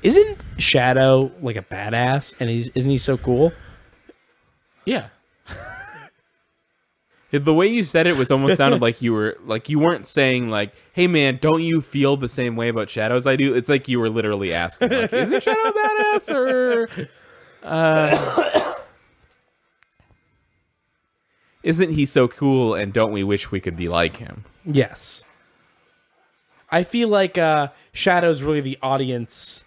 Isn't Shadow like a badass? And isn't he so cool? Yeah. The way you said it was almost sounded like you weren't saying like, "Hey man, don't you feel the same way about Shadow as I do?" It's like you were literally asking, like, "Is Shadow a badass or isn't he so cool and don't we wish we could be like him?" Yes. I feel like Shadow's really the audience.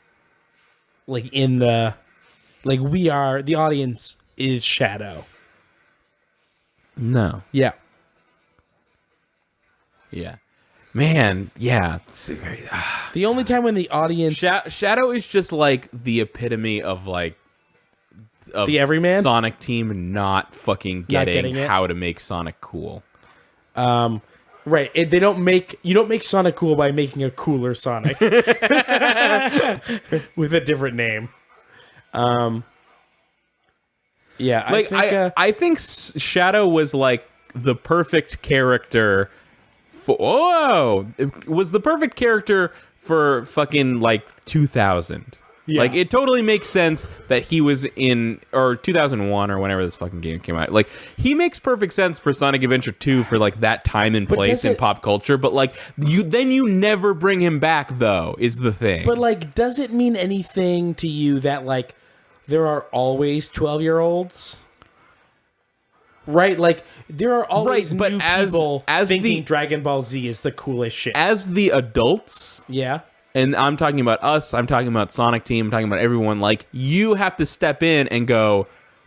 Like the audience is Shadow. No. Yeah. Yeah. Man, yeah. The only time when the audience... Shadow is just like the epitome of like... Of the everyman? Sonic Team not fucking getting how to make Sonic cool. Right. You don't make Sonic cool by making a cooler Sonic. With a different name. Yeah, like I think Shadow was like the perfect character for it was the perfect character for fucking like 2000. Yeah. Like it totally makes sense that he was in or 2001 or whenever this fucking game came out. Like he makes perfect sense for Sonic Adventure 2 for like that time and place in pop culture, but like you never bring him back though is the thing. But like does it mean anything to you that like there are always 12-year-olds? Right? Like, there are always new people thinking Dragon Ball Z is the coolest shit. As the adults... Yeah. And I'm talking about us, I'm talking about Sonic Team, I'm talking about everyone. Like, you have to step in and go,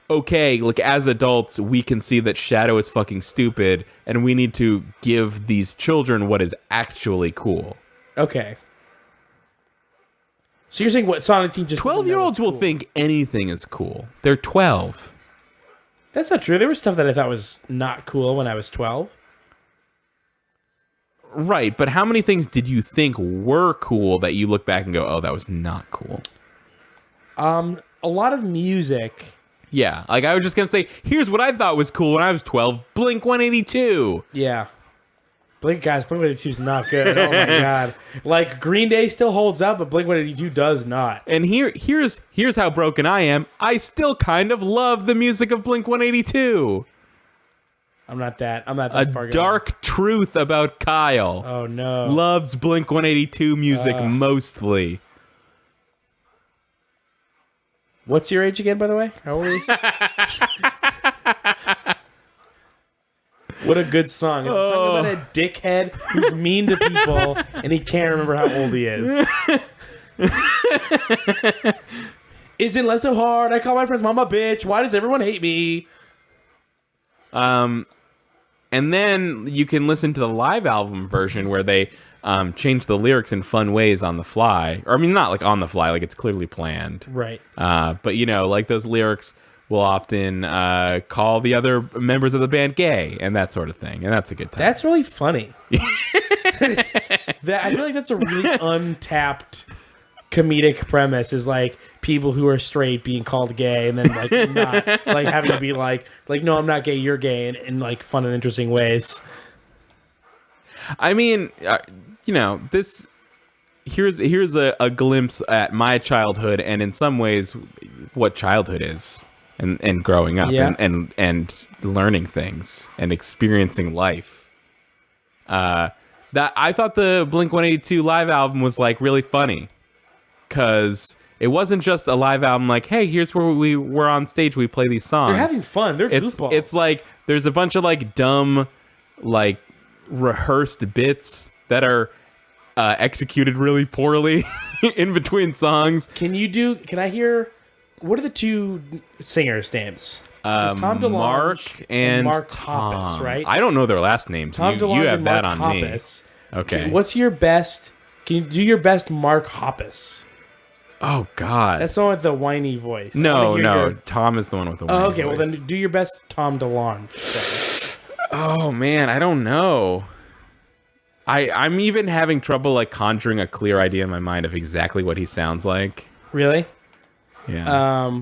okay, like, as adults, we can see that Shadow is fucking stupid, and we need to give these children what is actually cool. Okay. So you're saying what Sonic Team just 12-year-olds will think anything is cool. They're 12. That's not true. There was stuff that I thought was not cool when I was 12. Right, but how many things did you think were cool that you look back and go, "Oh, that was not cool"? A lot of music. Yeah, like I was just gonna say, here's what I thought was cool when I was 12: Blink-182. Yeah. Blink-182 is not good. Oh my god! Like Green Day still holds up, but Blink-182 does not. And here's how broken I am. I still kind of love the music of Blink-182. I'm not that far gone. A dark truth about Kyle. Oh no! Loves Blink-182 music mostly. What's your age again, by the way? How old are you? What a good song. It's a song about a dickhead who's mean to people and he can't remember how old he is. Isn't life so hard? I call my friends mama bitch. Why does everyone hate me? And then you can listen to the live album version where they change the lyrics in fun ways on the fly. Or I mean, not like on the fly, like it's clearly planned. Right. But you know, like those lyrics will often call the other members of the band gay and that sort of thing, and that's a good time. That's really funny. I feel like that's a really untapped comedic premise. Is like people who are straight being called gay, and then like not like having to be like no, I'm not gay, you're gay, in like fun and interesting ways. I mean, you know, this here's a glimpse at my childhood, and in some ways, what childhood is. And growing up and learning things and experiencing life. That I thought the Blink-182 live album was like really funny because it wasn't just a live album like, hey, here's where we were on stage, we play these songs. They're having fun. They're goofballs. It's like there's a bunch of like dumb, like rehearsed bits that are executed really poorly in between songs. Can I hear? What are the two singers' names? Tom DeLonge Mark and Mark Tom. Hoppus, right? I don't know their last names. Tom DeLonge you have and that Mark on Hoppus. me. Okay. What's your best? Can you do your best Mark Hoppus? Oh God. That's the one with the whiny voice. No. Tom is the one with the whiny voice. Okay, well then do your best Tom DeLonge. Oh man, I don't know. I'm even having trouble like conjuring a clear idea in my mind of exactly what he sounds like. Really? Yeah.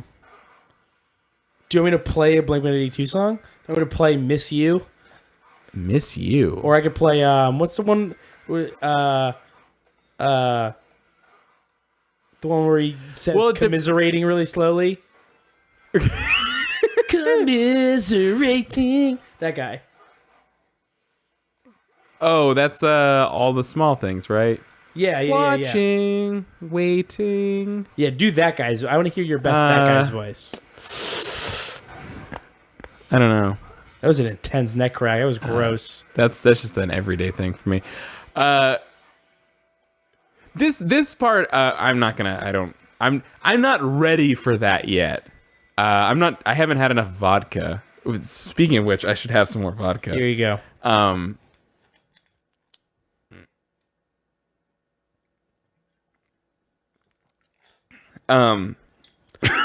Do you want me to play a Blink-182 song? I'm going to play Miss You. Miss You? Or I could play, what's the one, The one where he says Well, commiserating really slowly. Commiserating. That guy. Oh, that's all the small things, right? Yeah. Watching, waiting. Yeah, do that guy's. I want to hear your best that guy's voice. I don't know. That was an intense neck crack. That was gross. That's just an everyday thing for me. This part, I'm not gonna. I'm not ready for that yet. I haven't had enough vodka. Speaking of which, I should have some more vodka. Here you go.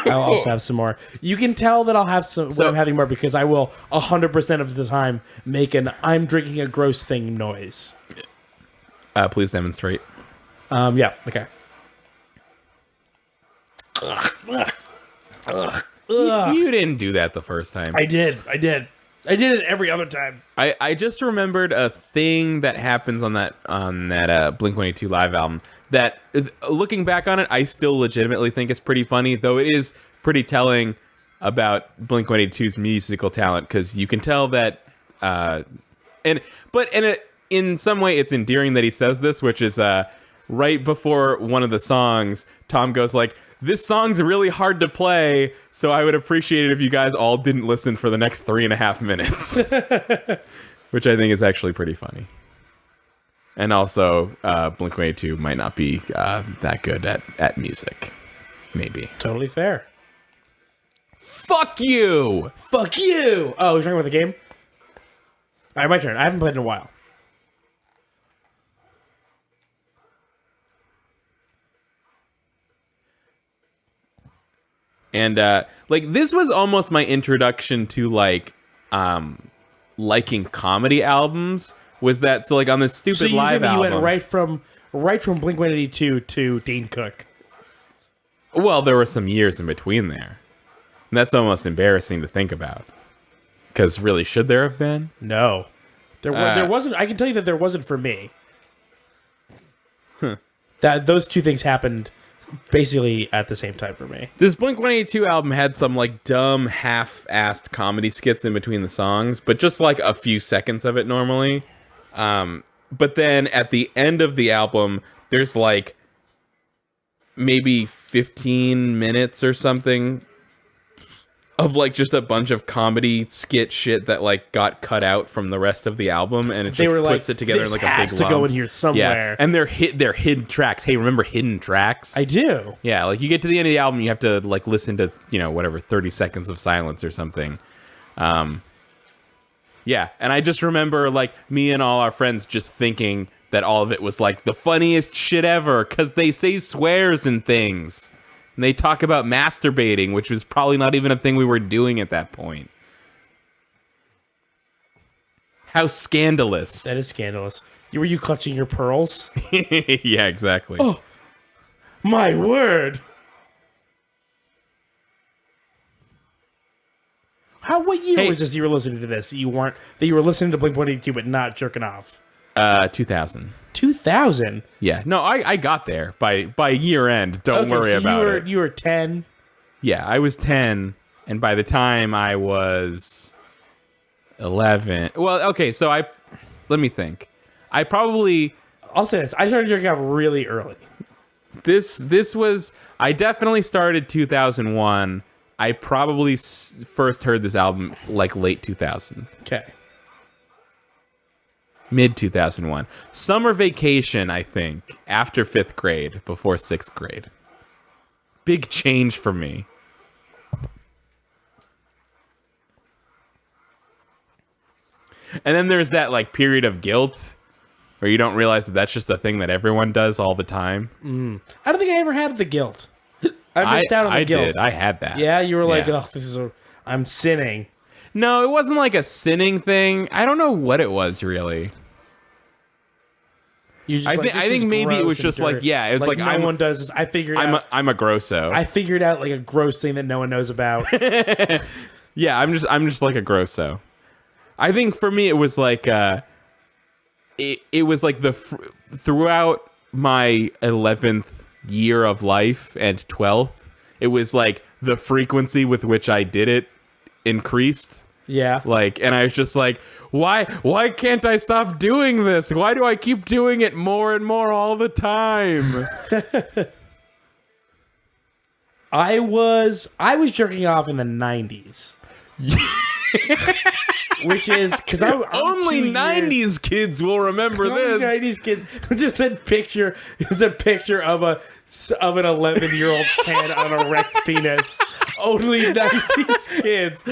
I'll also have some more. You can tell that I'll have some when I'm having more because I will 100% of the time make an I'm drinking a gross thing noise. Please demonstrate. Yeah, okay. You didn't do that the first time. I did it every other time. I just remembered a thing that happens on that Blink-182 live album that, looking back on it, I still legitimately think is pretty funny, though it is pretty telling about Blink-182's musical talent, because you can tell that in some way it's endearing that he says this, which is right before one of the songs, Tom goes like, "This song's really hard to play, so I would appreciate it if you guys all didn't listen for the next 3.5 minutes." Which I think is actually pretty funny. And also, Blink-182 might not be that good at music. Maybe. Totally fair. Fuck you! Fuck you! Oh, you're talking about the game? All right, my turn. I haven't played in a while. And this was almost my introduction to liking comedy albums. Was that so? Like on this stupid live album, you went right from Blink-182 to Dane Cook. Well, there were some years in between there. And that's almost embarrassing to think about. Because really, should there have been? No, there wasn't. I can tell you that there wasn't for me. That those two things happened basically at the same time for me. This Blink-182 album had some dumb half-assed comedy skits in between the songs, but just a few seconds of it normally. But then at the end of the album, there's maybe 15 minutes or something of just a bunch of comedy skit shit that got cut out from the rest of the album, and it just puts it together in a big lump. This has to go in here somewhere. Yeah, and they're hidden tracks. Hey, remember hidden tracks? I do. Yeah, you get to the end of the album, you have to listen to 30 seconds of silence or something. Yeah, and I just remember me and all our friends just thinking that all of it was the funniest shit ever because they say swears and things. And they talk about masturbating, which was probably not even a thing we were doing at that point. How scandalous. That is scandalous. Were you clutching your pearls? Yeah, exactly. Oh, my word. What year was this you were listening to this? You were listening to Blink-182 but not jerking off? 2000. 2000? Yeah. No, I got there by year end. Don't worry about it. You were 10? Yeah, I was 10, and by the time I was 11... Well, okay, so let me think. I'll say this. I started jerking off really early. This was... I definitely started 2001. I probably first heard this album late 2000. Okay. Mid 2001. Summer vacation, I think, after 5th grade, before 6th grade. Big change for me. And then there's that period of guilt where you don't realize that that's just a thing that everyone does all the time. I don't think I ever had the guilt. I missed out on the guilt. I did. I had that. Yeah, you were I'm sinning. No, it wasn't a sinning thing. I don't know what it was really. I think maybe it was just it's no one does this. I figured out. I'm a grosso. I figured out a gross thing that no one knows about. Yeah, I'm just a grosso. I think for me it was it was throughout my 11th year of life and 12th, it was like the frequency with which I did it increased. Yeah. Like, and I was just like, why can't I stop doing this? Why do I keep doing it more and more all the time? I was jerking off in the 90s. Which is because Only 90s kids will remember this. 90s kids, just that picture of an 11-year-old's hand on a wrecked penis. Only 90s kids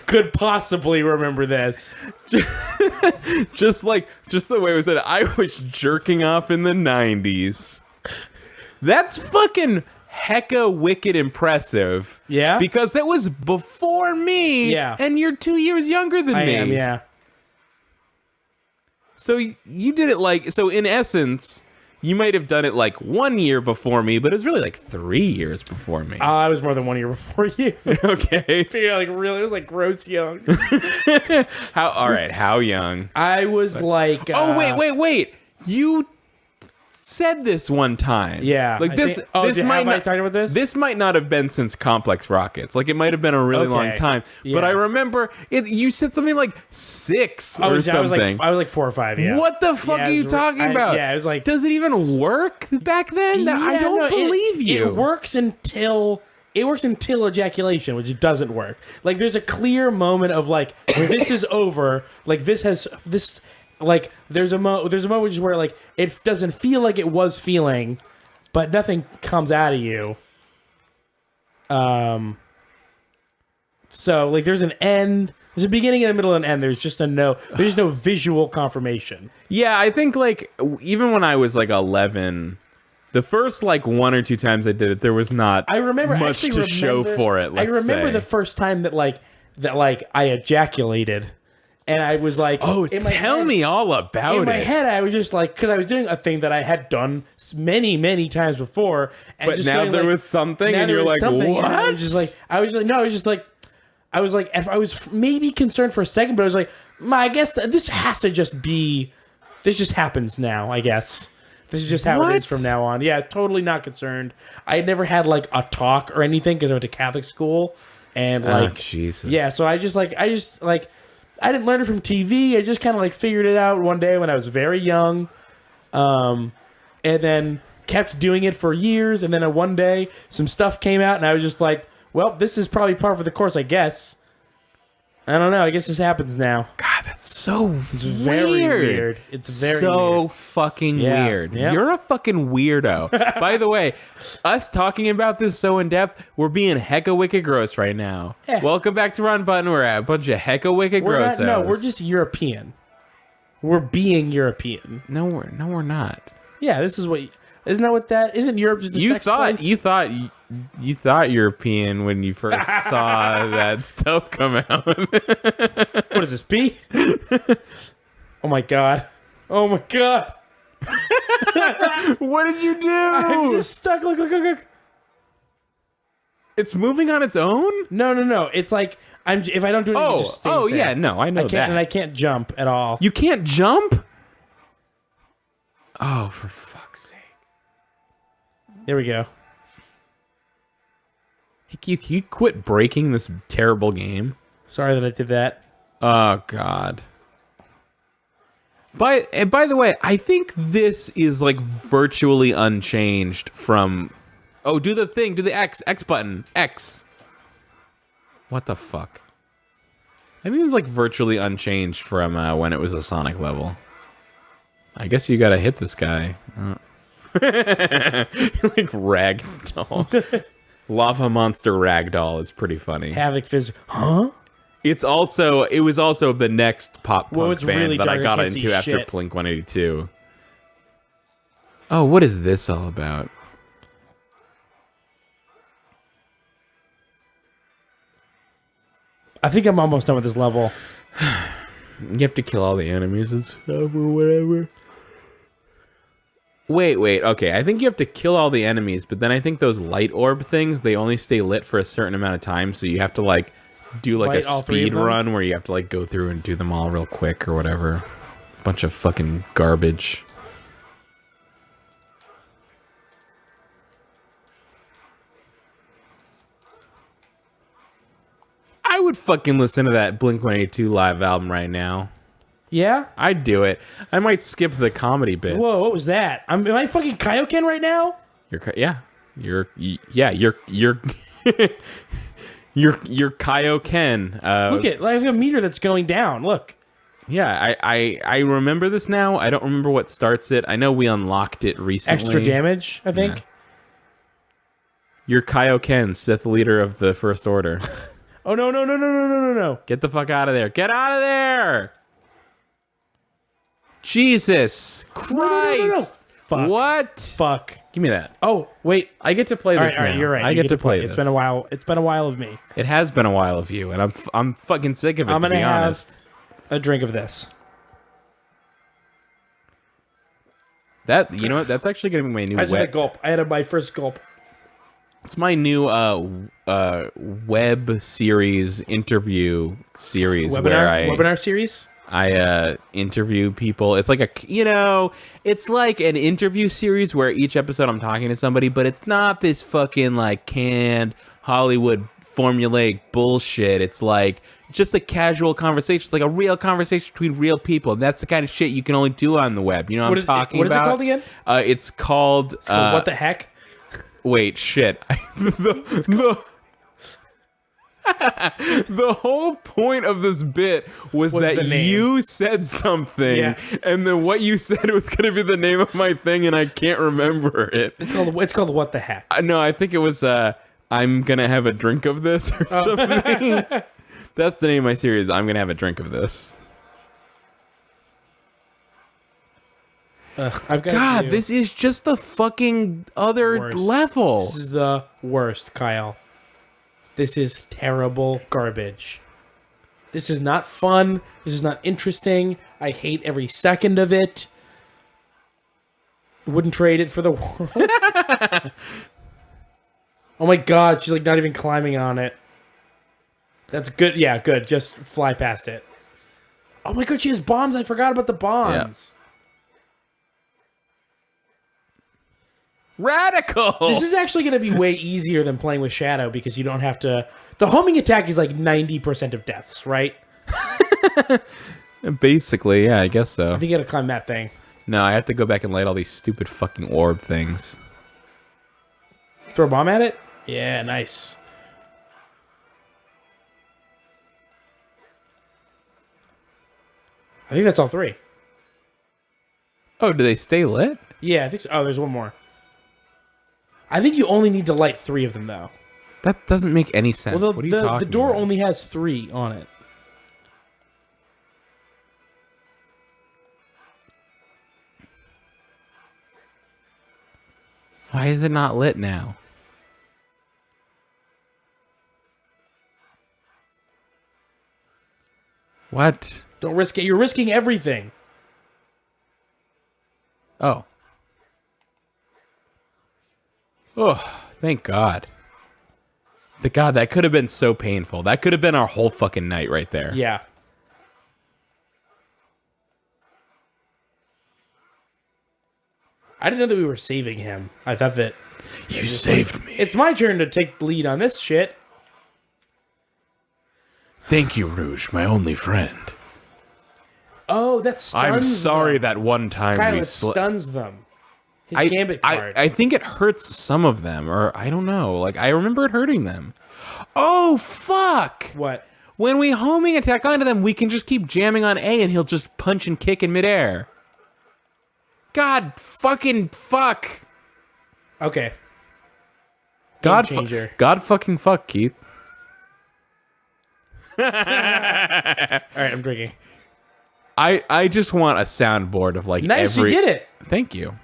could possibly remember this. just the way it was said, I was jerking off in the 90s. That's fucking hecka wicked impressive. Yeah? Because that was before me. Yeah. And you're 2 years younger than me. I am, yeah. So you did it like, so in essence, you might have done it like 1 year before me, but it was really like 3 years before me. I was more than 1 year before you. Okay. Figure like really, it was like gross young. How young? I was like. Wait. You said this one time. Yeah. Like this. This might have not. I talked about this? This might not have been since Complex Rockets. Like it might have been a really long time. Yeah. But I remember it. You said something like 6 or something. I was like 4 or 5. Yeah. What the fuck are you talking about? Yeah, it was like. Does it even work back then? I don't believe you. It works until ejaculation, which it doesn't work. Like there's a clear moment of like where this is over. Like this. Like there's a moment where like it doesn't feel like it was feeling, but nothing comes out of you. So like there's an end, there's a beginning and a middle and an end. There's no visual confirmation. Yeah, I think like even when I was like 11, the first like 1 or 2 times I did it, there was not much to show for it. I remember the first time that I ejaculated. And I was like, "Oh, tell me all about it." In my head, I was just like, because I was doing a thing that I had done many, many times before, and but just now there was something, and you're like, "What?" I was maybe concerned for a second, but I was like, I guess this has to just be, this just happens now. I guess this is just how it is from now on. Yeah, totally not concerned. I had never had like a talk or anything because I went to Catholic school, and like, Jesus, yeah. So I didn't learn it from TV. I just kind of like figured it out one day when I was very young, and then kept doing it for years. And then one day, some stuff came out, and I was just like, "Well, this is probably par for the course, I guess." I don't know. I guess this happens now. God, that's so It's very weird. It's very so weird. fucking weird. Yeah. You're a fucking weirdo. By the way, us talking about this so in depth, we're being hecka wicked gross right now. Yeah. Welcome back to Ron Button. We're at a bunch of hecka wicked gross. No, we're just European. We're being European. No, we're not. Yeah, this is what. Isn't that what that? Isn't Europe just a sex place? You thought European when you first saw that stuff come out. What is this, pee? Oh my god. Oh my god. What did you do? I'm just stuck. Look. It's moving on its own? No. It's like if I don't do anything, it just stays there. Yeah, no, I know that. And I can't jump at all. You can't jump? Oh, for fuck's sake. There we go. Hey, can you quit breaking this terrible game? Sorry that I did that. Oh, God. By the way, I think this is like virtually unchanged from... Oh, do the thing. Do the X button. X. What the fuck? I think it's like virtually unchanged from when it was a Sonic level. I guess you gotta hit this guy. Like ragdoll. Lava Monster Ragdoll is pretty funny. Havoc Fizz. Huh? It was also the next pop punk band really that I got dark, I can't into see after shit. Blink 182. Oh, what is this all about? I think I'm almost done with this level. You have to kill all the enemies and stuff or whatever. Wait, okay. I think you have to kill all the enemies, but then I think those light orb things, they only stay lit for a certain amount of time, so you have to like do like Light a all three of speed them? run where you have to like go through and do them all real quick or whatever. Bunch of fucking garbage. would fucking listen to that Blink-182 live album right now. Yeah? I'd do it. I might skip the comedy bits. Whoa, what was that? Am I fucking Kaioken right now? You're you're Kaioken. Look at, I have a meter that's going down. Look. Yeah, I remember this now. I don't remember what starts it. I know we unlocked it recently. Extra damage, I think. Yeah. You're Kaioken, Sith leader of the First Order. Oh, no. Get the fuck out of there. Get out of there! Jesus Christ! No. Fuck. What? Fuck. Give me that. Oh, wait. I get to play this All right, now. you're right. I You get to play It's this. been a while. It's been a while of me. It has been a while of you, and I'm fucking sick of it, I'm to gonna be have honest. a drink of this. That, you know what? That's actually going to be my new I just had a web. gulp. I had my first gulp. It's my new web series interview series where Webinar series? I interview people. It's like it's like an interview series where each episode I'm talking to somebody, but it's not this fucking like canned Hollywood formulaic bullshit. It's like just a casual conversation. It's like a real conversation between real people. And that's the kind of shit you can only do on the web. You know what I'm talking what about? What is it called again? It's called What the heck? Wait, shit. The whole point of this bit was the that name. you said something, Yeah. and then what you said was going to be the name of my thing, and I can't remember it. It's called What the Heck. No, I think it was I'm going to have a drink of this or something. That's the name of my series. I'm going to have a drink of this. I've got God, this is just the fucking other Worst. level. This is the worst, Kyle. This is terrible garbage. This is not fun. This is not interesting. I hate every second of it. Wouldn't trade it for the world. Oh my god, she's like not even climbing on it. That's good. Yeah, good. Just fly past it. Oh my god, she has bombs. I forgot about the bombs. Radical. This is actually going to be way easier than playing with Shadow because you don't have to... The homing attack is like 90% of deaths, right? Basically, yeah, I guess so. I think you got to climb that thing. No, I have to go back and light all these stupid fucking orb things. Throw a bomb at it? Yeah, nice. I think that's all three. Oh, do they stay lit? Yeah, I think so. Oh, there's one more. I think you only need to light three of them, though. That doesn't make any sense. Well, What are you talking the door about? only has three on it. Why is it not lit now? What? Don't risk it. You're risking everything. Oh. Oh, thank God. God, that could have been so painful. That could have been our whole fucking night right there. Yeah. I didn't know that we were saving him. I thought that... You saved me. It's my turn to take the lead on this shit. Thank you, Rouge, my only friend. Oh, that stuns I'm sorry them. that one time Kyle, we it stuns them. His gambit card. I think it hurts some of them, or I don't know. Like, I remember it hurting them. Oh, fuck! What? When we homing attack onto them, we can just keep jamming on A and he'll just punch and kick in midair. God fucking fuck. Okay. God, changer. God fucking fuck, Keith. All right, I'm drinking. I just want a soundboard of like Nice, every... you did it. Thank you.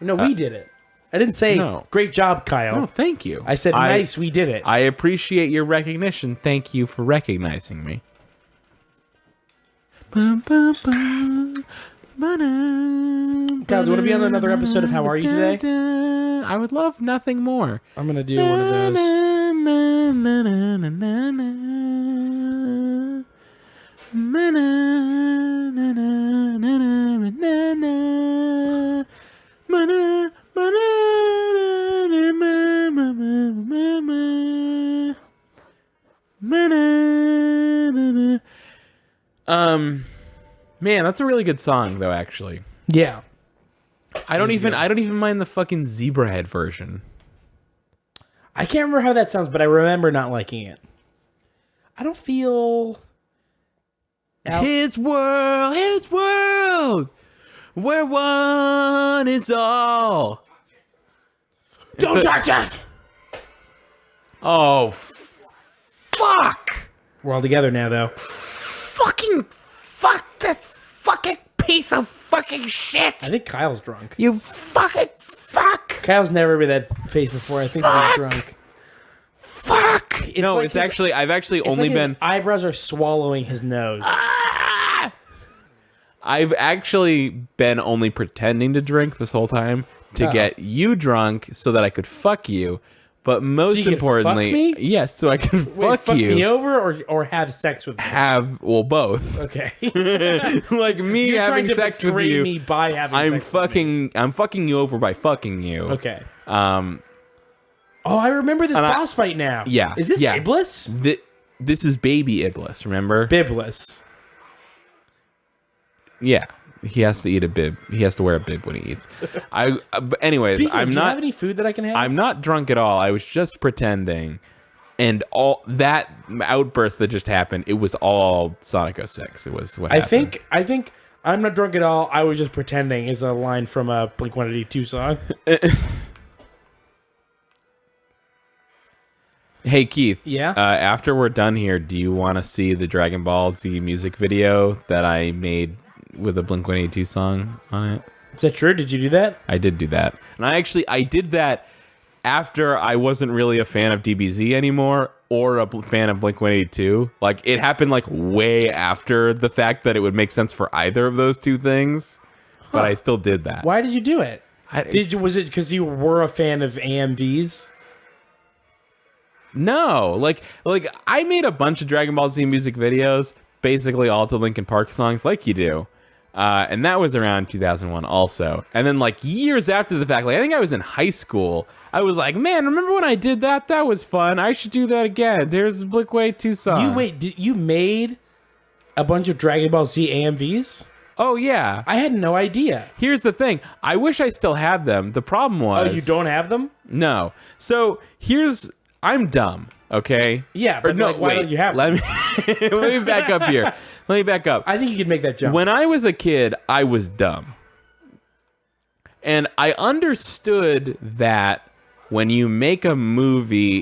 No, we did it. I didn't say, no. great job, Kyle. Oh, thank you. I said, nice, we did it. I appreciate your recognition. Thank you for recognizing me. Kyle, do you want to be on another episode of How Are You Today? I would love nothing more. I'm going to do one of those. Man, that's a really good song, though. Actually, Yeah. I don't even mind the fucking Zebrahead version. I can't remember how that sounds, but I remember not liking it. I don't feel... His world, where one is all. Don't touch us! Oh, fuck! We're all together now, though. Fucking fuck this fucking piece of fucking shit! I think Kyle's drunk. You fucking fuck! Kyle's never been that face before. I think he's drunk. Fuck! No, like it's actually, I've actually only been... His eyebrows are swallowing his nose. I've actually been only pretending to drink this whole time to get you drunk so that I could fuck you. But most could importantly, fuck me? yes, so I can Wait, fuck you. me over or have sex with me? Both. Okay. Like me You're having trying to sex with betray you. me by having sex with me. I'm fucking you over by fucking you. Okay. Um, Oh, I remember this boss fight now. Yeah. Is this yeah. Iblis? This is baby Iblis, remember? Biblis. Yeah. He has to eat a bib. He has to wear a bib when he eats. But anyways, Speaking of, I'm do not. you have any food that I can have? I'm not drunk at all. I was just pretending, and all that outburst that just happened. It was all Sonic 06. It was what happened. I think I'm not drunk at all. I was just pretending is a line from a Blink-182 song. Hey Keith. Yeah? After we're done here, do you want to see the Dragon Ball Z music video that I made with a Blink-182 song on it? Is that true? Did you do that? I did do that, and I did that after I wasn't really a fan of DBZ anymore or a fan of Blink-182. Like it happened like way after the fact that it would make sense for either of those two things, but I still did that. Why did you do it? I- Was it because you were a fan of AMVs? No, like I made a bunch of Dragon Ball Z music videos, basically all to Linkin Park songs, like you do. And that was around 2001 also. And then like years after the fact, like I think I was in high school, I was like, man, remember when I did that? That was fun. I should do that again. There's Blink-182 song. You made a bunch of Dragon Ball Z AMVs? Oh yeah. I had no idea. Here's the thing. I wish I still had them. The problem was... Oh, you don't have them? No. So I'm dumb, okay? Yeah, but why don't you have them? Let me back up here. Let me back up. I think you could make that jump. When I was a kid, I was dumb. And I understood that when you make a movie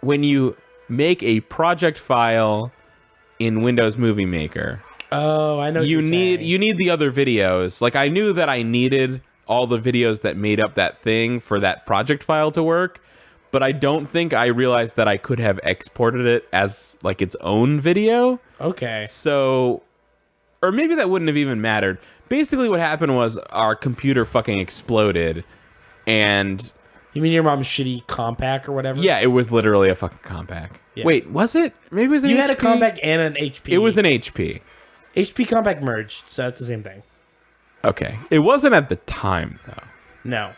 when you make a project file in Windows Movie Maker, oh, I know what you you're need saying. the other videos. Like I knew that I needed all the videos that made up that thing for that project file to work. But I don't think I realized that I could have exported it as like its own video. Okay. So, or maybe that wouldn't have even mattered. Basically what happened was our computer fucking exploded and... You mean your mom's shitty compact or whatever? Yeah, it was literally a fucking compact. Yeah. Wait, was it? Maybe it was an HP? You had a compact and an HP. It was an HP. HP compact merged, so that's the same thing. Okay. It wasn't at the time, though. No.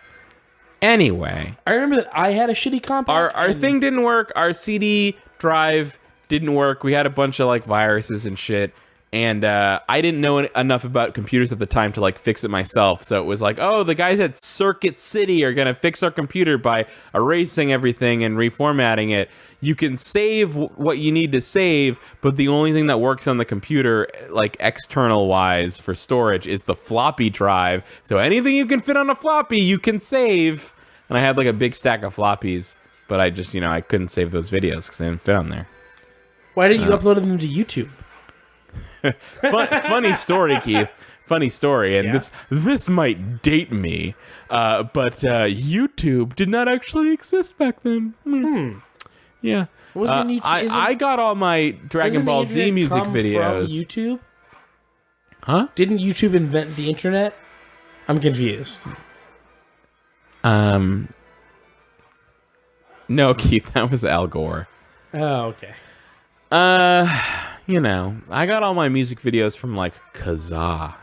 Anyway. I remember that I had a shitty compact. Our thing didn't work. Our CD drive didn't work. We had a bunch of like viruses and shit. And I didn't know enough about computers at the time to like fix it myself. So it was like, oh, the guys at Circuit City are going to fix our computer by erasing everything and reformatting it. You can save what you need to save, but the only thing that works on the computer, like external wise for storage, is the floppy drive. So anything you can fit on a floppy, you can save. And I had like a big stack of floppies, but I just, I couldn't save those videos because they didn't fit on there. Why didn't you upload them to YouTube? Funny story, Keith. Funny story, and Yeah. this might date me, but YouTube did not actually exist back then. Yeah, I got all my Dragon Ball Z music videos. From YouTube? Huh? Didn't YouTube invent the internet? I'm confused. No, Keith, that was Al Gore. Oh, okay. I got all my music videos from like Kazaa.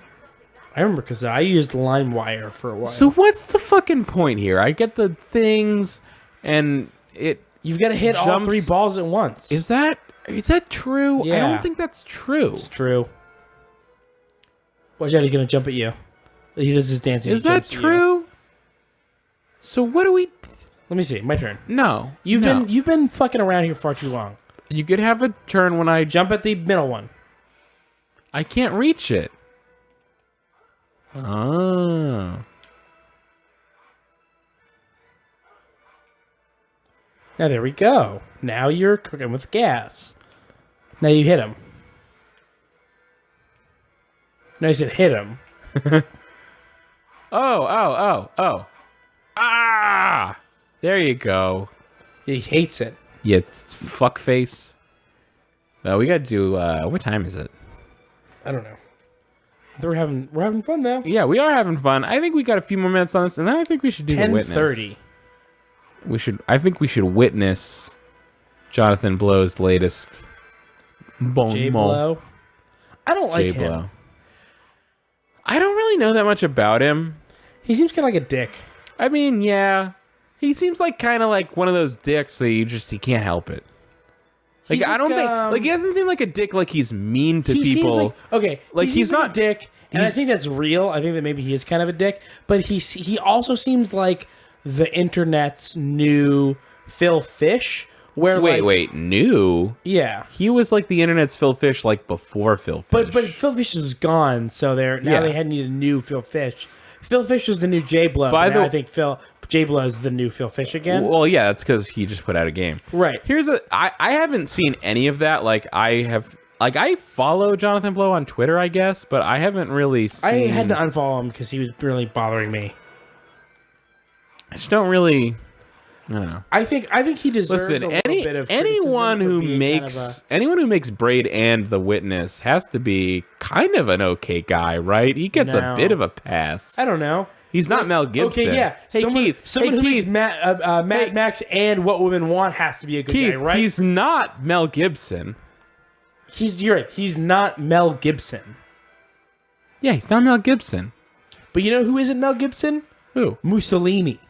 I remember because I used LimeWire for a while. So what's the fucking point here? I get the things, and you've got to hit all jumps- three balls at once. Is that true? I Yeah. don't think that's true. It's true. Watch out, he's gonna jump at you. He does his dancing. Is that true? So what do we? Let me see. My turn. No, You've no. been fucking around here far too long. You could have a turn when I Jump at the middle one. I can't reach it. Oh. Now there we go. Now you're cooking with gas. Now you hit him. No, I said hit him. Oh. Ah! There you go. He hates it. Yeah, fuck face. We gotta do, what time is it? I don't know. We're having fun though. Yeah, we are having fun. I think we got a few more minutes on this, and then I think we should do the witness. 10:30. I think we should witness Jonathan Blow's latest bon J mot. Blow. I don't like J him. Blow. I don't really know that much about him. He seems kind of like a dick. I mean, yeah, he seems like kind of like one of those dicks that he can't help it. Like, He's I don't think, like, like, he doesn't seem like a dick. Like he's mean to He people. seems like okay. Like, he he's seems like not- a dick, and I think that's real. I think that maybe he is kind of a dick, but he also seems like the internet's new Phil Fish. Where Wait, new? yeah. He was like the internet's Phil Fish, like before Phil Fish. But Phil Fish is gone, so Yeah. they had need a new Phil Fish. Phil Fish was the new J Blow. By But now the- I think J Blow is the new Phil Fish again. Well, yeah, that's because he just put out a game. Right. I haven't seen any of that. I follow Jonathan Blow on Twitter, I guess, but I haven't really seen. I had to unfollow him because he was really bothering me. I just don't really. I don't know. I think he deserves Listen, a little bit of anyone criticism who for being makes anyone who makes Braid and The Witness has to be kind of an okay guy, right? He gets No. a bit of a pass. I don't know. He's not Mel Gibson. Okay, yeah. Hey, Keith. Someone Hey, who Keith. makes Mad Max and What Women Want has to be a good Keith, guy, right? he's not Mel Gibson. You're right. He's not Mel Gibson. Yeah, he's not Mel Gibson. But you know who isn't Mel Gibson? Who? Mussolini.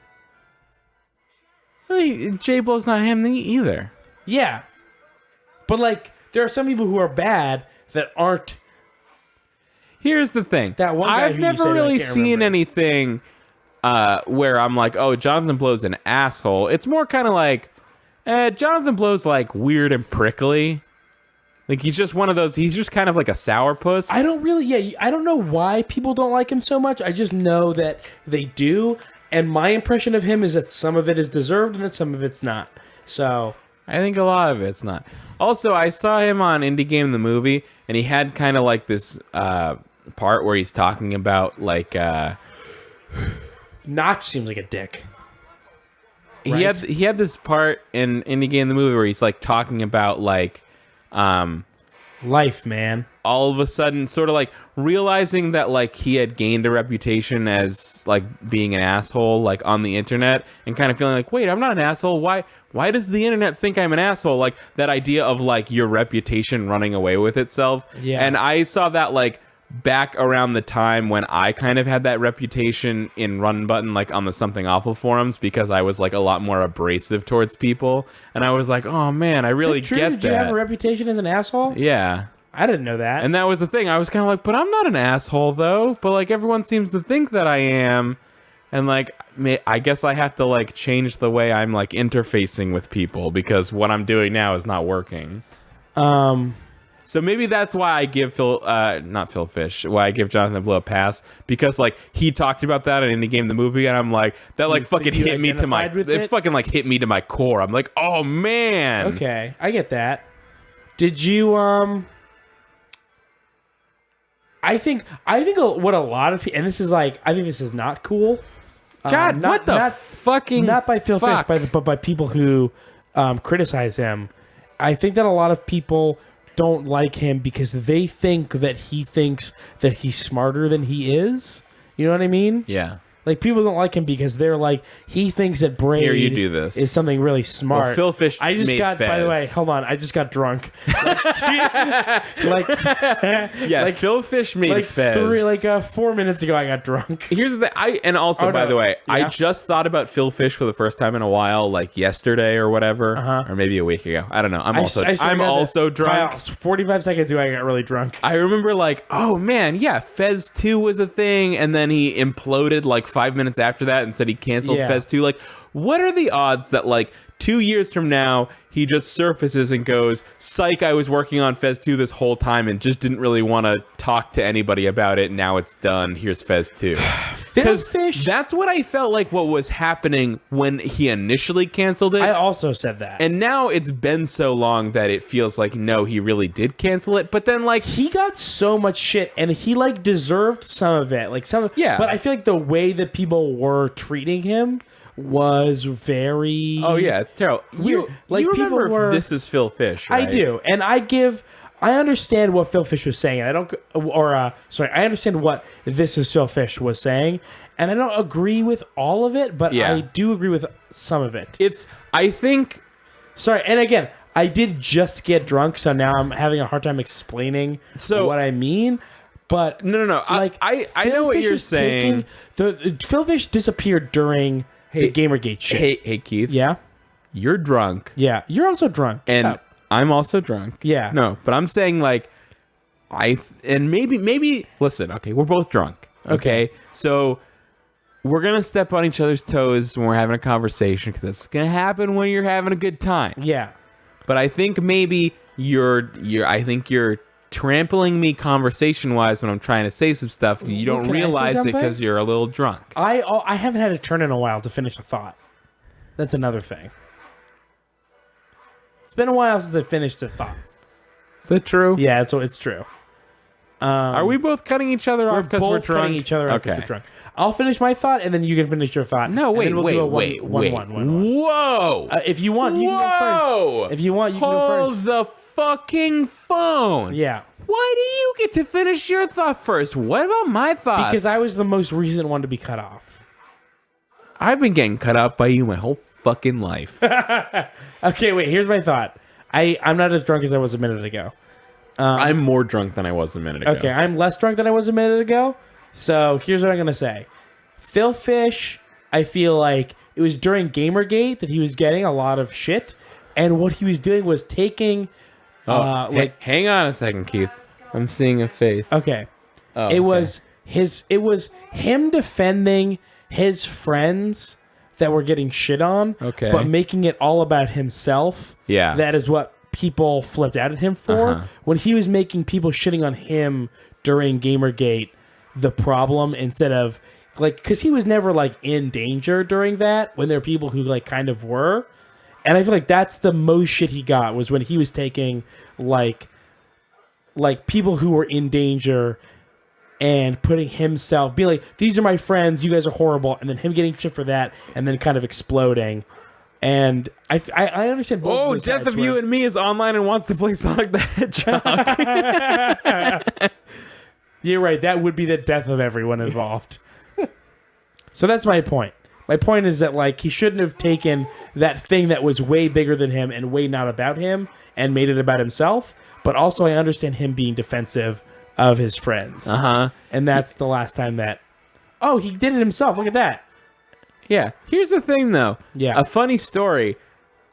Hey, J Blow's not him either. Yeah. But like, there are some people who are bad that aren't. Here's the thing. That one guy I've who you never said, I really can't seen remember. anything where I'm like, oh, Jonathan Blow's an asshole. It's more kind of like, Jonathan Blow's like weird and prickly. Like he's just one of those. He's just kind of like a sourpuss. I don't know why people don't like him so much. I just know that they do. And my impression of him is that some of it is deserved and that some of it's not. So I think a lot of it's not. Also, I saw him on Indie Game the movie, and he had kind of like this part where he's talking about like Notch seems like a dick. he had this part in Indie Game the movie where he's like talking about like Life, man. all of a sudden sort of like realizing that like he had gained a reputation as like being an asshole like on the internet and kind of feeling like, wait, I'm not an asshole. Why does the internet think I'm an asshole? Like that idea of like your reputation running away with itself. Yeah. And I saw that like back around the time when I kind of had that reputation in Run Button, like on the Something Awful forums, because I was like a lot more abrasive towards people. And I was like, oh man, I really Is it true? get Did that. you have a reputation as an asshole? Yeah. I didn't know that. And that was the thing. I was kind of like, but I'm not an asshole though. But like everyone seems to think that I am. And like, I guess I have to like change the way I'm like interfacing with people because what I'm doing now is not working. So maybe that's why I give not Phil Fish, why I give Jonathan Blow a pass, because like he talked about that in Indie Game the movie, and I'm like, that like fucking you hit me to my, identified with it it? fucking like hit me to my core. I'm like, oh man. Okay, I get that. Did you I think what a lot of people, and this is like, I think this is not cool. God, not- what the not- fucking Not by Phil fuck? Fish, but by people who criticize him. I think that a lot of people don't like him because they think that he thinks that he's smarter than he is. You know what I mean? Yeah. Like, people don't like him because they're like, he thinks that Braid Here, you do this. is something really smart. Well, Phil Fish I just made got, by the Fez. way, hold on. I just got drunk. Like, Yeah, like- Phil Fish made Fez. 4 minutes ago, I got drunk. Here's the and also, Oh, by no. the way, I Yeah. just thought about Phil Fish for the first time in a while, like yesterday or whatever, or maybe a week ago. I don't know. I'm also I swear to God, also drunk. 45 seconds ago, I got really drunk. I remember like, oh man, yeah, Fez 2 was a thing, and then he imploded like 5 minutes after that and said he canceled Yeah. Fez 2. Like, what are the odds that like 2 years from now he just surfaces and goes, psych, I was working on Fez 2 this whole time and just didn't really want to talk to anybody about it. Now it's done. Here's Fez 2. Phil Because Fish. that's what I felt like what was happening when he initially canceled it. I also said that. And now it's been so long that it feels like, no, he really did cancel it. But then, like, he got so much shit, and he like deserved some of it. Like some, Yeah. But I feel like the way that people were treating him was very. oh yeah, it's terrible. You people remember were- This Is Phil Fish, I right? do, and I understand what Phil Fish was saying. I understand what This Is Phil Fish was saying, and I don't agree with all of it, but Yeah. I do agree with some of it. I think, Sorry, and again, I did just get drunk, so now I'm having a hard time explaining So- what I mean. But no. like, I Phil know what Fish you're was saying. Phil Fish disappeared during the Gamergate shit. Hey, Keith. Yeah, You're drunk, yeah. You're also drunk. Shut and up. I'm also drunk. Yeah. No, but I'm saying like, and maybe listen. Okay, we're both drunk. Okay, so we're gonna step on each other's toes when we're having a conversation because that's gonna happen when you're having a good time. Yeah. But I think maybe you're trampling me conversation wise when I'm trying to say some stuff. You don't Can I say realize it something? because you're a little drunk. I haven't had a turn in a while to finish a thought. That's another thing. It's been a while since I finished a thought. Is that true? Yeah, so it's true. Are we both cutting each other off because we're both drunk? cutting each other off 'cause Okay. we're drunk. I'll finish my thought, and then you can finish your thought. No, and wait, then we'll do a wait. one. Whoa! If you want, you can go Whoa! first. If you want, you can go Hold first. the fucking phone. Yeah, Why do you get to finish your thought first? What about my thoughts? because I was the most recent one to be cut off. I've been getting cut out by you my whole fucking life. Okay, wait. Here's my thought. I'm not as drunk as I was a minute ago. I'm more drunk than I was a minute ago. Okay, I'm less drunk than I was a minute ago. So here's what I'm gonna say. Phil Fish, I feel like it was during Gamergate that he was getting a lot of shit, and what he was doing was taking, Hang on a second, Keith. I'm seeing a face. okay, Oh, it was him defending his friends that were getting shit on, Okay. but making it all about himself. Yeah. That is what people flipped out at him for. Uh-huh. When he was making people shitting on him during Gamergate the problem instead of, like, because he was never, like, in danger during that when there are people who, like, kind of were. And I feel like that's the most shit he got was when he was taking, like people who were in danger and putting himself, being like, these are my friends, you guys are horrible, and then him getting shit for that, and then kind of exploding. And I understand both Oh, those Death sides of You where- and Me is online and wants to play Sonic the Hedgehog. You're right, that would be the death of everyone involved. So that's my point. My point is that, like, he shouldn't have taken that thing that was way bigger than him and way not about him and made it about himself. But also, I understand him being defensive of his friends. Uh-huh. And that's the last time that... Oh, he did it himself. Look at that. Yeah. Here's the thing, though. Yeah. A funny story.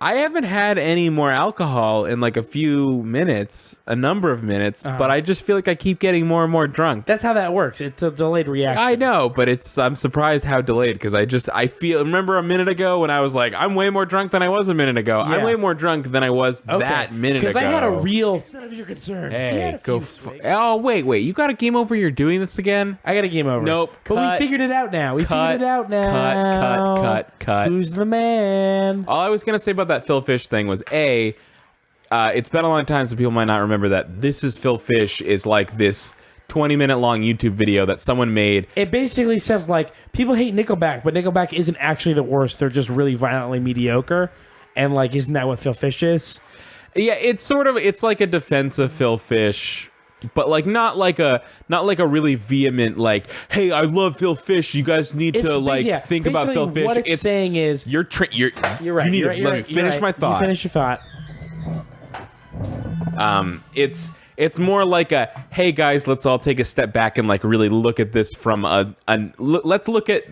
I haven't had any more alcohol in like a few minutes, a number of minutes, but I just feel like I keep getting more and more drunk. That's how that works. It's a delayed reaction. I know, but I'm surprised how delayed because remember a minute ago when I was like, I'm way more drunk than I was a minute ago. Yeah. I'm way more drunk than I was that minute ago. Because I had a real... It's none of your concern. He had Hey, a go. few swings. Oh, wait. You got a game over? You're doing this again? I got a game over. Nope. But we Cut. figured it out now. Cut. Cut. Who's the man? All I was going to say about that Phil Fish thing was, it's been a long time, so people might not remember that This Is Phil Fish is like this 20-minute long YouTube video that someone made. It basically says, like, people hate Nickelback, but Nickelback isn't actually the worst. They're just really violently mediocre. And, like, isn't that what Phil Fish is? Yeah, it's like a defense of Phil Fish but like not like a really vehement like, hey, I love Phil Fish, you guys need to like think about Phil Fish. What it's saying is you're right. You need to let me finish my thought. You finish your thought. It's more like a, hey guys, let's all take a step back and like really look at this from let's look at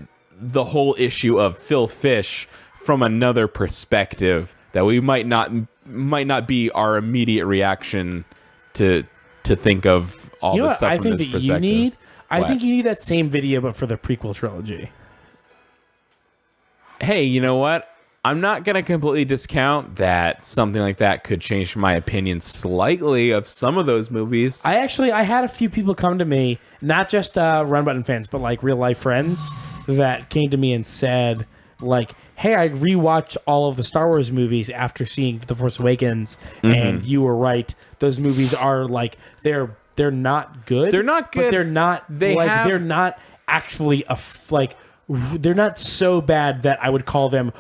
the whole issue of Phil Fish from another perspective that we might not be our immediate reaction to think of all this stuff from this perspective. I think you need that same video but for the prequel trilogy. Hey, you know what? I'm not going to completely discount that something like that could change my opinion slightly of some of those movies. I had a few people come to me, not just Run Button fans, but like real life friends that came to me and said, like, hey, I rewatched all of the Star Wars movies after seeing The Force Awakens, and you were right. Those movies are like, they're not good. They're not good. But they're not, they're not actually, they're not so bad that I would call them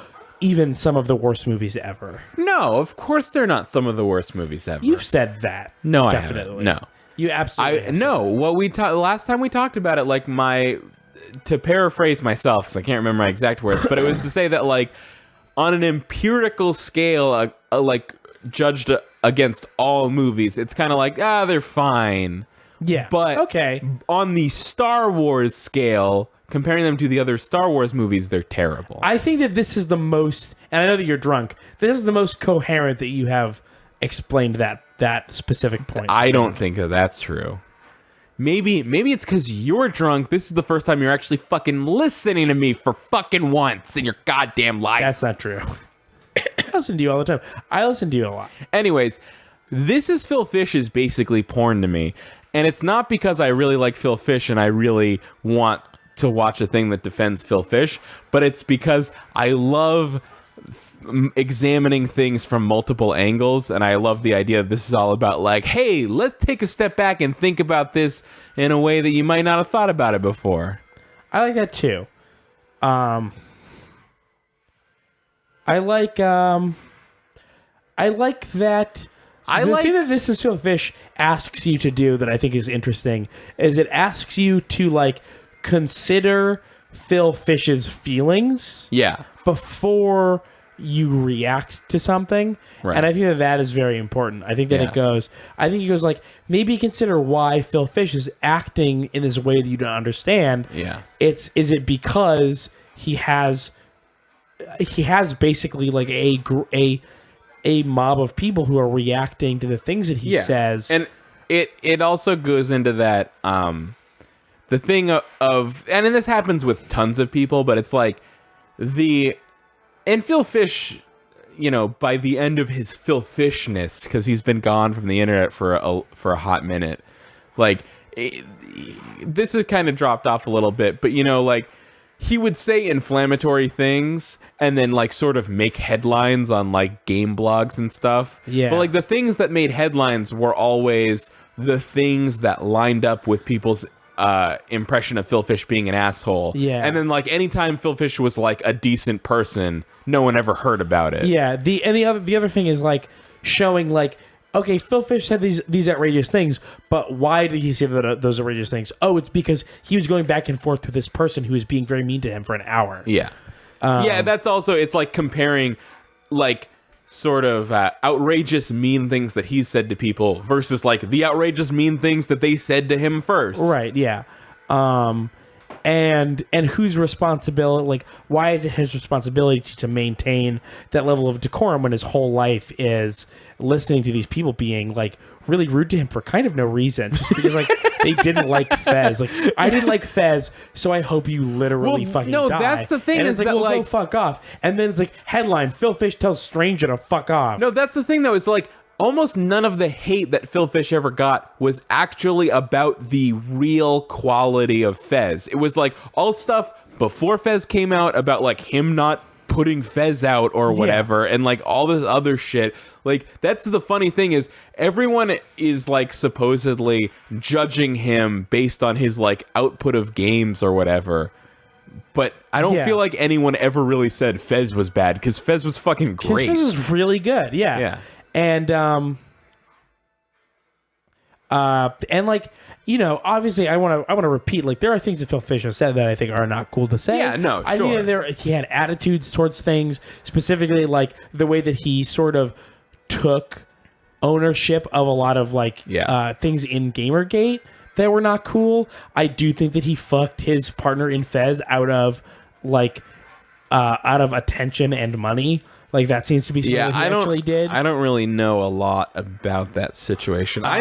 even some of the worst movies ever. No, of course they're not some of the worst movies ever. You've said that. No, definitely. I haven't. No. You absolutely have no. What we last time we talked about it, like to paraphrase myself, because I can't remember my exact words, but it was to say that like on an empirical scale, like judged against all movies, it's kind of like, they're fine. Yeah. But okay. On the Star Wars scale, comparing them to the other Star Wars movies, they're terrible. I think that this is the most, and I know that you're drunk, this is the most coherent that you have explained that specific point. I don't think that that's true. Maybe it's because you're drunk. This is the first time you're actually fucking listening to me for fucking once in your goddamn life. That's not true. I listen to you all the time. I listen to you a lot. Anyways, This Is Phil Fish is basically porn to me. And it's not because I really like Phil Fish and I really want to watch a thing that defends Phil Fish, but it's because I love examining things from multiple angles, and I love the idea that this is all about like, hey, let's take a step back and think about this in a way that you might not have thought about it before. I like that too. I like that. The thing that This Is Phil Fish asks you to do that I think is interesting is it asks you to like consider Phil Fish's feelings before you react to something. Right. And I think that is very important. I think that it goes like, maybe consider why Phil Fish is acting in this way that you don't understand. Yeah. Is it because he has basically like a mob of people who are reacting to the things that he says. And it also goes into that the thing of and this happens with tons of people, but it's like and Phil Fish, you know, by the end of his Phil Fishness, because he's been gone from the internet for a hot minute, like this has kind of dropped off a little bit, but you know, like he would say inflammatory things and then like sort of make headlines on like game blogs and stuff. Yeah. But like the things that made headlines were always the things that lined up with people's impression of Phil Fish being an asshole. Yeah. And then like anytime Phil Fish was like a decent person, no one ever heard about it. Yeah. The other thing is like showing like, okay, Phil Fish said these outrageous things, but why did he say those outrageous things? Oh, it's because he was going back and forth with this person who was being very mean to him for an hour. Yeah. That's also, it's like comparing like sort of outrageous mean things that he said to people versus like the outrageous mean things that they said to him first. Right, yeah. And whose responsibility, like, why is it his responsibility to maintain that level of decorum when his whole life is listening to these people being, like, really rude to him for kind of no reason, just because, like, they didn't like Fez. Like, I didn't like Fez, so I hope you literally fucking die. That's the thing. And it's like, well, go fuck off. And then it's like, headline, Phil Fish tells stranger to fuck off. No, that's the thing, though, is like, almost none of the hate that Phil Fish ever got was actually about the real quality of Fez. It was like all stuff before Fez came out about like him not putting Fez out or whatever, and like all this other shit. Like that's the funny thing is everyone is like supposedly judging him based on his like output of games or whatever. But I don't feel like anyone ever really said Fez was bad because Fez was fucking great. Fez was really good. Yeah. Yeah. And And like, you know, obviously, I want to repeat. Like, there are things that Phil Fish has said that I think are not cool to say. Yeah, no, I sure. think he had attitudes towards things, specifically like the way that he sort of took ownership of a lot of like things in Gamergate that were not cool. I do think that he fucked his partner in Fez out of attention and money. Like, that seems to be something that he actually did. I don't really know a lot about that situation. I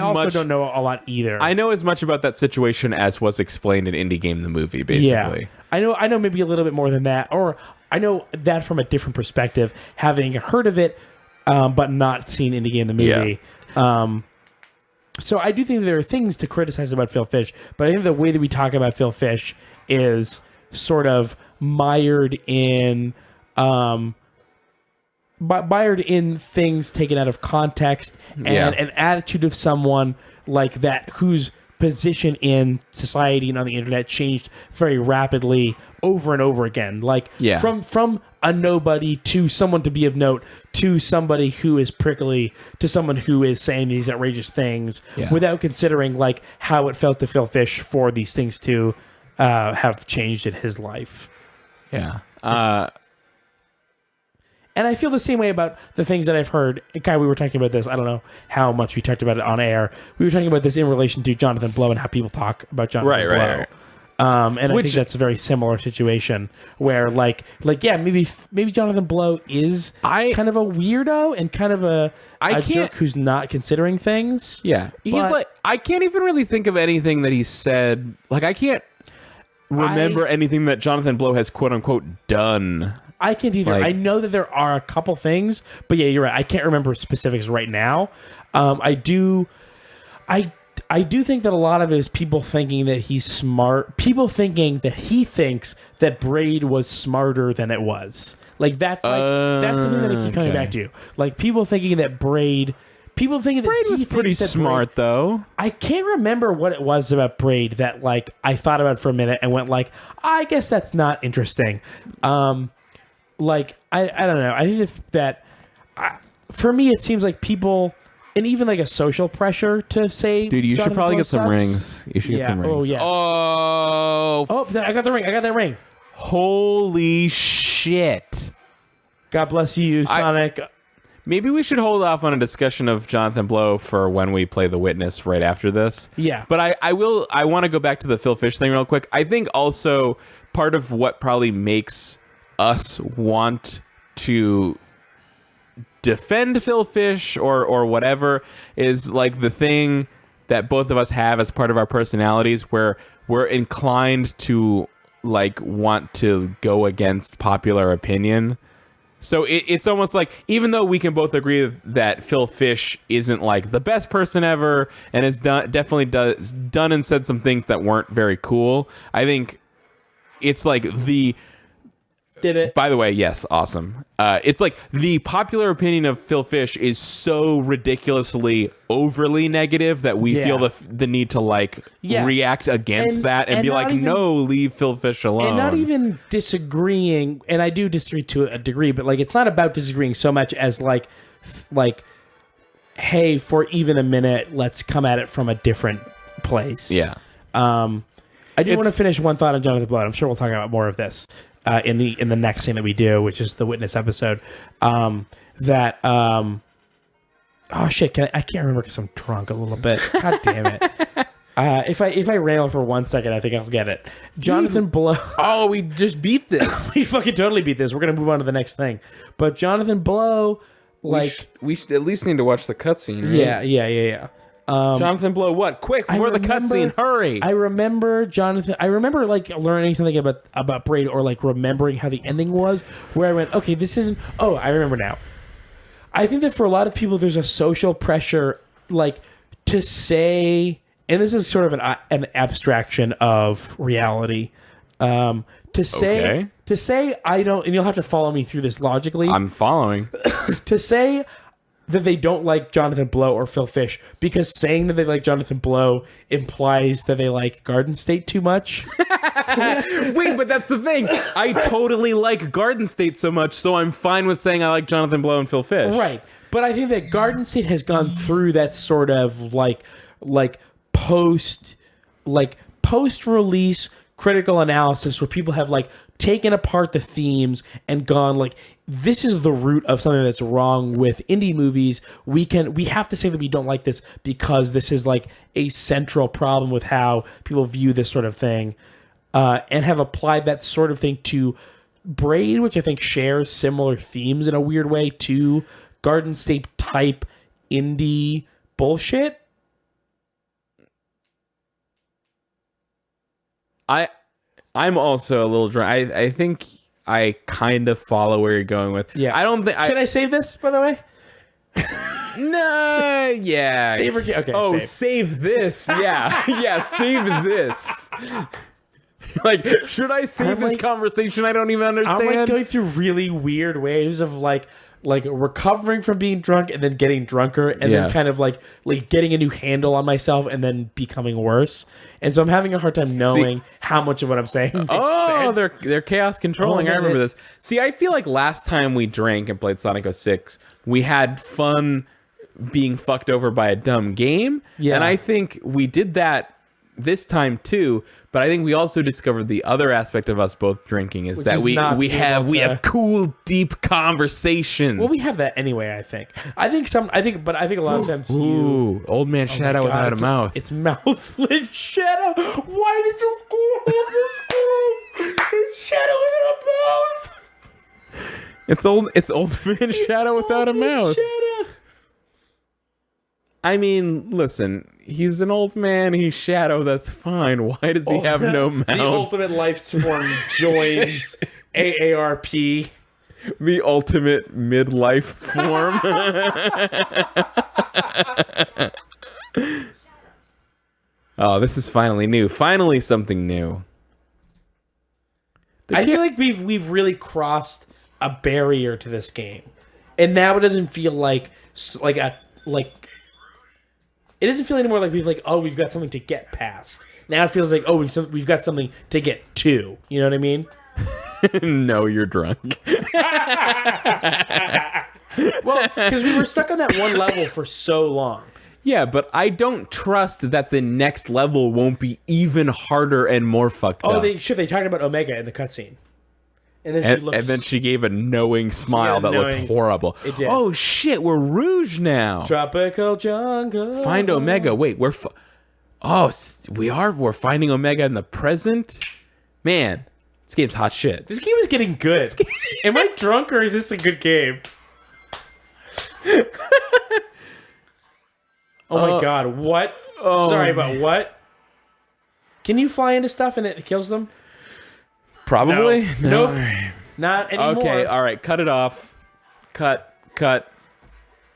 also don't know a lot either. I know as much about that situation as was explained in Indie Game the movie, basically. Yeah. I know maybe a little bit more than that, or I know that from a different perspective, having heard of it, but not seen Indie Game the movie. Yeah. So I do think that there are things to criticize about Phil Fish, but I think the way that we talk about Phil Fish is sort of mired in things taken out of context and an attitude of someone like that whose position in society and on the internet changed very rapidly over and over again. Like from a nobody to someone to be of note to somebody who is prickly to someone who is saying these outrageous things without considering like how it felt to Phil Fish for these things to have changed in his life. Yeah. And I feel the same way about the things that I've heard. Kai, we were talking about this. I don't know how much we talked about it on air. We were talking about this in relation to Jonathan Blow and how people talk about Jonathan Blow. Right. And I think that's a very similar situation where, maybe Jonathan Blow is kind of a weirdo and kind of a jerk who's not considering things. Yeah. He's I can't even really think of anything that he said. Like, I can't remember anything that Jonathan Blow has quote unquote done. I can't either. I know that there are a couple things, but yeah, you're right. I can't remember specifics right now. I do think that a lot of it is people thinking that he's smart. People thinking that he thinks that Braid was smarter than it was. Like that's the thing that I keep coming back to. Like people thinking that Braid was pretty smart though. I can't remember what it was about Braid that like I thought about for a minute and went like, I guess that's not interesting. Like, I don't know. I think that for me, it seems like people, and even like a social pressure to say, dude, you Jonathan should probably Blow get some sucks. rings. You should get some rings. Oh, yeah. I got the ring. I got that ring. Holy shit. God bless you, Sonic. Maybe we should hold off on a discussion of Jonathan Blow for when we play The Witness right after this. Yeah. But I want to go back to the Phil Fish thing real quick. I think also part of what probably makes us want to defend Phil Fish or whatever is like the thing that both of us have as part of our personalities where we're inclined to like want to go against popular opinion. So it's almost like, even though we can both agree that Phil Fish isn't like the best person ever and has done and said some things that weren't very cool, I think it's like did it. By the way, yes, awesome. It's like the popular opinion of Phil Fish is so ridiculously overly negative that we feel the need to react against that and be like, no, leave Phil Fish alone. And not even disagreeing, and I do disagree to a degree, but like it's not about disagreeing so much as like hey, for even a minute, let's come at it from a different place. Yeah. I do want to finish one thought on Jonathan Blow. I'm sure we'll talk about more of this in the next thing that we do, which is the Witness episode. Oh shit! I can't remember because I'm drunk a little bit. God damn it! If I rail for 1 second, I think I'll get it. Jonathan Blow. Oh, we just beat this. We fucking totally beat this. We're gonna move on to the next thing. But Jonathan Blow, like we should at least need to watch the cutscene. Right? Yeah. Jonathan Blow, what? Quick, before the cutscene, hurry! I remember Jonathan. I remember like learning something about Braid, or like remembering how the ending was, where I went, okay, this isn't. Oh, I remember now. I think that for a lot of people, there's a social pressure, like to say, and this is sort of an abstraction of reality. To say I don't, and you'll have to follow me through this logically. I'm following. To say that they don't like Jonathan Blow or Phil Fish, because saying that they like Jonathan Blow implies that they like Garden State too much. Wait, but that's the thing. I totally like Garden State so much, so I'm fine with saying I like Jonathan Blow and Phil Fish. Right. But I think that Garden State has gone through that sort of like post release critical analysis where people have like taken apart the themes and gone like, this is the root of something that's wrong with indie movies. We have to say that we don't like this because this is like a central problem with how people view this sort of thing, and have applied that sort of thing to Braid, which I think shares similar themes in a weird way to Garden State type indie bullshit. I'm also a little drunk. I think I kind of follow where you're going with. Yeah. I don't think. Should I save this, by the way? No. Yeah. Save or okay. Oh, save. save this. Yeah. Yeah. Save this. Like, should I save this conversation? I don't even understand. I'm like going through really weird waves of like recovering from being drunk and then getting drunker and then kind of like getting a new handle on myself and then becoming worse. And so I'm having a hard time knowing how much of what I'm saying makes sense. They're chaos controlling. Oh, I remember this. See, I feel like last time we drank and played Sonic 06, we had fun being fucked over by a dumb game. Yeah. And I think we did that this time too. But I think we also discovered the other aspect of us both drinking is that we have cool, deep conversations. Well, we have that anyway. I think but I think a lot of times old man Shadow without a mouth. It's mouthless Shadow. Why does this school have this school? It's Shadow without a mouth. It's old man Shadow without a mouth. Shadow. I mean, listen. He's an old man. He's Shadow. That's fine. Why does he have no mouth? The ultimate life form joins AARP. The ultimate midlife form. Oh, this is finally new. Finally, something new. I feel like we've really crossed a barrier to this game, and now it doesn't feel like. It doesn't feel anymore like we've got something to get past. Now it feels like, we've got something to get to. You know what I mean? No, you're drunk. Well, because we were stuck on that one level for so long. Yeah, but I don't trust that the next level won't be even harder and more fucked up. They talked about Omega in the cutscene. And then she gave a knowing smile that looked horrible. It did. Oh shit, we're Rouge now. Tropical jungle. Find Omega. Wait, we're finding Omega in the present? Man, this game's hot shit. This game is getting good. Am I drunk or is this a good game? Oh my god, what? Sorry about what? Can you fly into stuff and it kills them? Probably. No. Nope. Not anymore. Okay, all right, cut it off. Cut.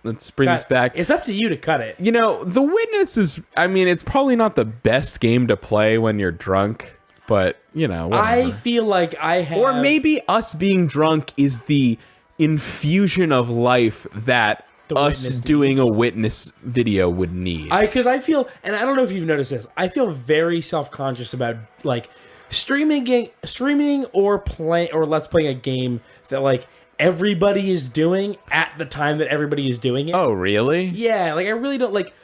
Let's bring this back. It's up to you to cut it. You know, The Witness is, I mean, it's probably not the best game to play when you're drunk, but, you know, whatever. I feel like I have... Or maybe us being drunk is the infusion of life that us doing a Witness video would need. Because I feel, and I don't know if you've noticed this, I feel very self-conscious about, like, streaming or let's play a game that, like, everybody is doing at the time that everybody is doing it. Oh, really? Yeah, like, I really don't, like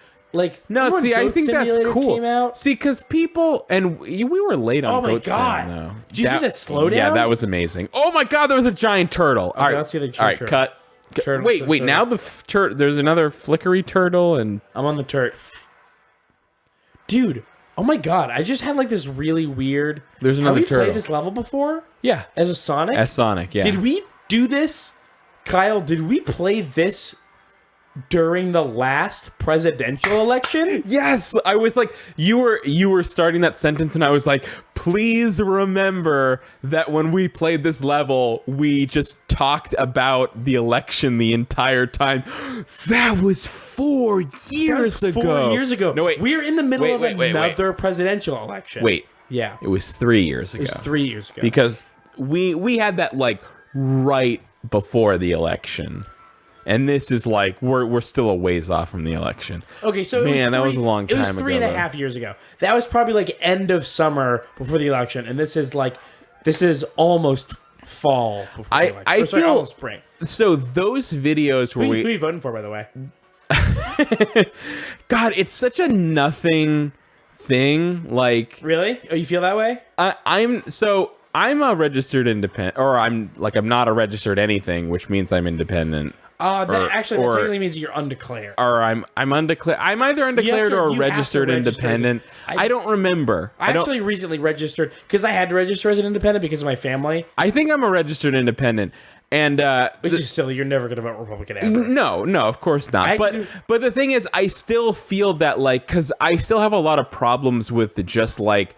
no, see, I think that's cool. Came out? See, because people, and we were late on Goat Sim, though. Did you see that slowdown? Yeah, that was amazing. Oh my god, there was a giant turtle. Okay, all right, let's see the giant turtle. Cut. Wait, now there's another flickery turtle, and... I'm on the turret. Dude, oh my god, I just had like this really weird... There's another turtle. Have we played this level before? Yeah. As a Sonic? As Sonic, yeah. Did we do this? Kyle, did we play this during the last presidential election? Yes! I was like, you were starting that sentence and I was like, please remember that when we played this level, we just talked about the election the entire time. That was 4 years ago. 4 years ago. No, wait. We are in the middle of another presidential election. Wait. Yeah. It was 3 years ago. It was 3 years ago. Because we had that like right before the election. And this is like, we're still a ways off from the election. Okay, so that was a long time ago. It was 3.5 years ago. That was probably like end of summer before the election. And this is almost fall. Before I- the election. I Or, sorry, feel- almost spring. So those videos where Who are we, you voting for, by the way? God, it's such a nothing thing. Like, Really? Oh, you feel that way? I'm a registered independent, or I'm not a registered anything, which means I'm independent. That Or- technically means that you're undeclared. Or I'm undeclared. I'm either undeclared to- or you have to registered register as independent. I don't remember. I don't. actually recently registered because I had to register as an independent because of my family, I think I'm a registered independent, and which is silly. You're never going to vote Republican ever. no, of course not. I But do- but the thing is, I still feel that, like, because I still have a lot of problems with just like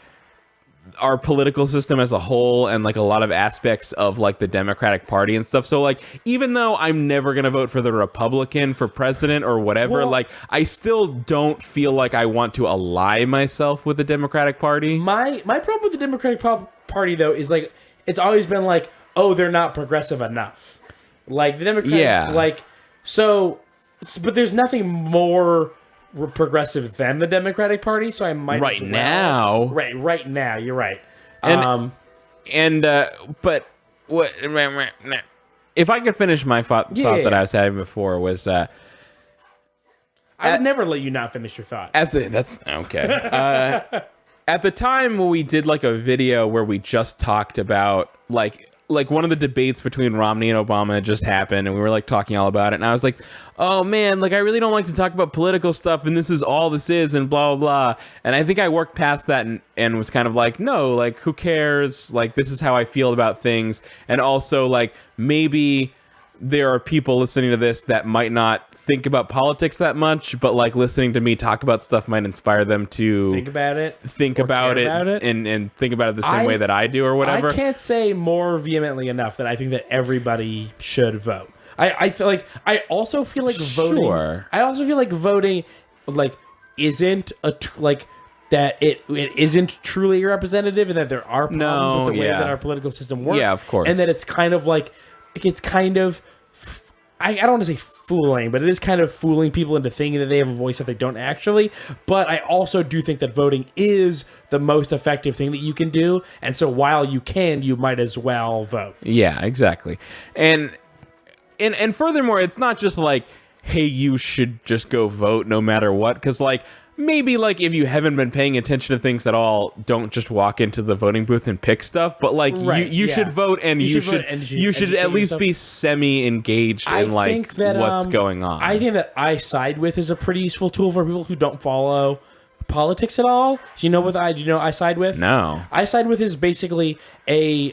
our political system as a whole, and like a lot of aspects of like the Democratic Party and stuff. So like, even though I'm never gonna vote for the Republican for president or whatever, Well- like I still don't feel like I want to ally myself with the Democratic Party. My problem with the Democratic Party though is like it's always been like, oh, they're not progressive enough. Like the Democratic, Yeah. but there's nothing more progressive than the Democratic Party, so I might Right as well- now. right now, you're right. And- But what if I could finish my thought that yeah. I was having before was I would never let you not finish your thought. that's okay. At the time when we did like a video where we just talked about like one of the debates between Romney and Obama had just happened, and we were like talking all about it, and I was like, oh man, like I really don't like to talk about political stuff, and this is all this is, and blah blah blah. And I think I worked past that and was kind of like, no, like who cares, like this is how I feel about things. And also like maybe there are people listening to this that might not think about politics that much, but like listening to me talk about stuff might inspire them to Think about it. think or about care it, about it. and think about it the same way that I do or whatever. I can't say more vehemently enough that I think that everybody should vote. I feel like I also feel like voting. Sure. I also feel like voting like isn't that it isn't truly representative, and that there are problems No, with the way yeah. that our political system works. Yeah, of course. And that it's kind of like it's kind of I don't want to say fooling, but it is kind of fooling people into thinking that they have a voice that they don't actually. But I also do think that voting is the most effective thing that you can do. And so while you can, you might as well vote. Yeah, exactly. And furthermore, it's not just like, hey, you should just go vote no matter what, because like maybe like if you haven't been paying attention to things at all, don't just walk into the voting booth and pick stuff. But like Right, you yeah. should vote, and you should educate at least yourself. be semi-engaged in like think that, what's going on. I think that I Side With is a pretty useful tool for people who don't follow politics at all. Do you know what I Side With? No. I Side With is basically a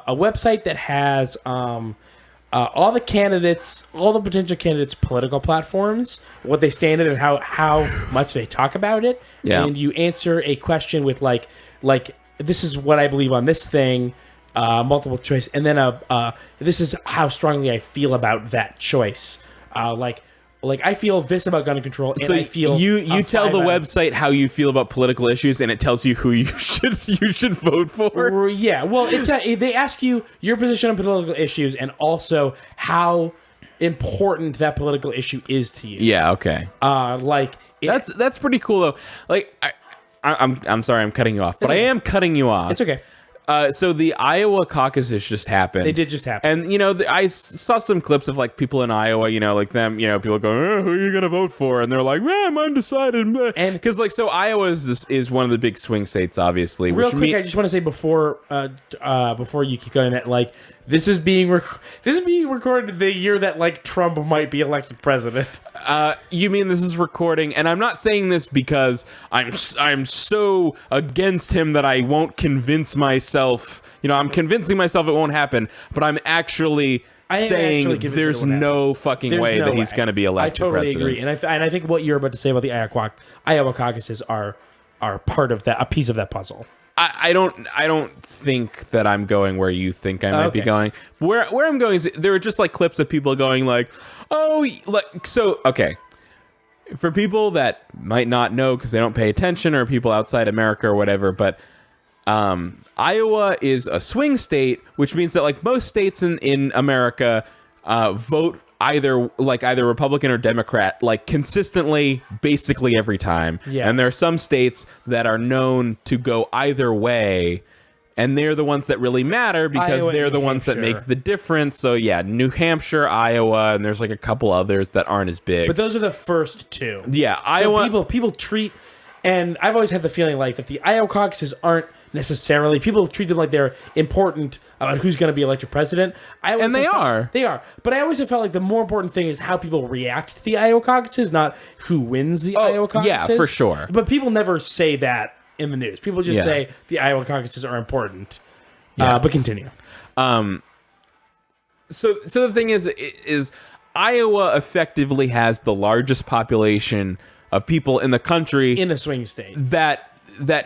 website that has all the potential candidates' political platforms, what they stand in, and how much they talk about it. Yeah. And you answer a question with like this is what I believe on this thing, multiple choice, and then this is how strongly I feel about that choice. Like I feel this about gun control, and So I feel you tell the 5 out of- website how you feel about political issues, and it tells you who you should vote for. Yeah, well, they ask you your position on political issues and also how important that political issue is to you. Yeah. Okay. That's pretty cool though. Like I'm sorry I'm cutting you off, but I okay. am cutting you off. It's okay. So the Iowa caucuses just happened. They did just happen. And, you know, I saw some clips of, like, people in Iowa, you know, like them, you know, people going, who are you going to vote for? And they're like, I'm undecided. And- because, like, so Iowa is one of the big swing states, obviously. Real quick, I just want to say before you keep going that like this is being recorded the year that like Trump might be elected president. You mean this is recording? And I'm not saying this because I'm so against him that I won't convince myself. You know, I'm convincing myself it won't happen, but I'm actually saying actually convinced there's it won't no fucking There's way no that he's way. going to be elected I totally president. agree, and I think what you're about to say about the Iowa caucuses are part of that, a piece of that puzzle. I don't think that I'm going where you think I might be Okay. going. Where I'm going is there are just like clips of people going like, oh, like so. Okay, for people that might not know because they don't pay attention, or people outside America or whatever, but Iowa is a swing state, which means that like most states in America vote either Republican or Democrat, like consistently, basically every time. Yeah. And there are some states that are known to go either way, And they're the ones that really matter because Iowa they're and the New ones that Hampshire. make the difference. So yeah, New Hampshire, Iowa, and there's like a couple others that aren't as big. But those are the first two. Yeah, So Iowa. people treat, and I've always had the feeling like that the Iowa caucuses aren't necessarily, people treat them like they're important about who's going to be elected president. And they are. They are. But I always have felt like the more important thing is how people react to the Iowa caucuses, not who wins the Iowa caucuses. yeah, for sure. But people never say that in the news. People just Yeah. say the Iowa caucuses are important. Yeah. But continue. So the thing is Iowa effectively has the largest population of people in the country In a swing state. that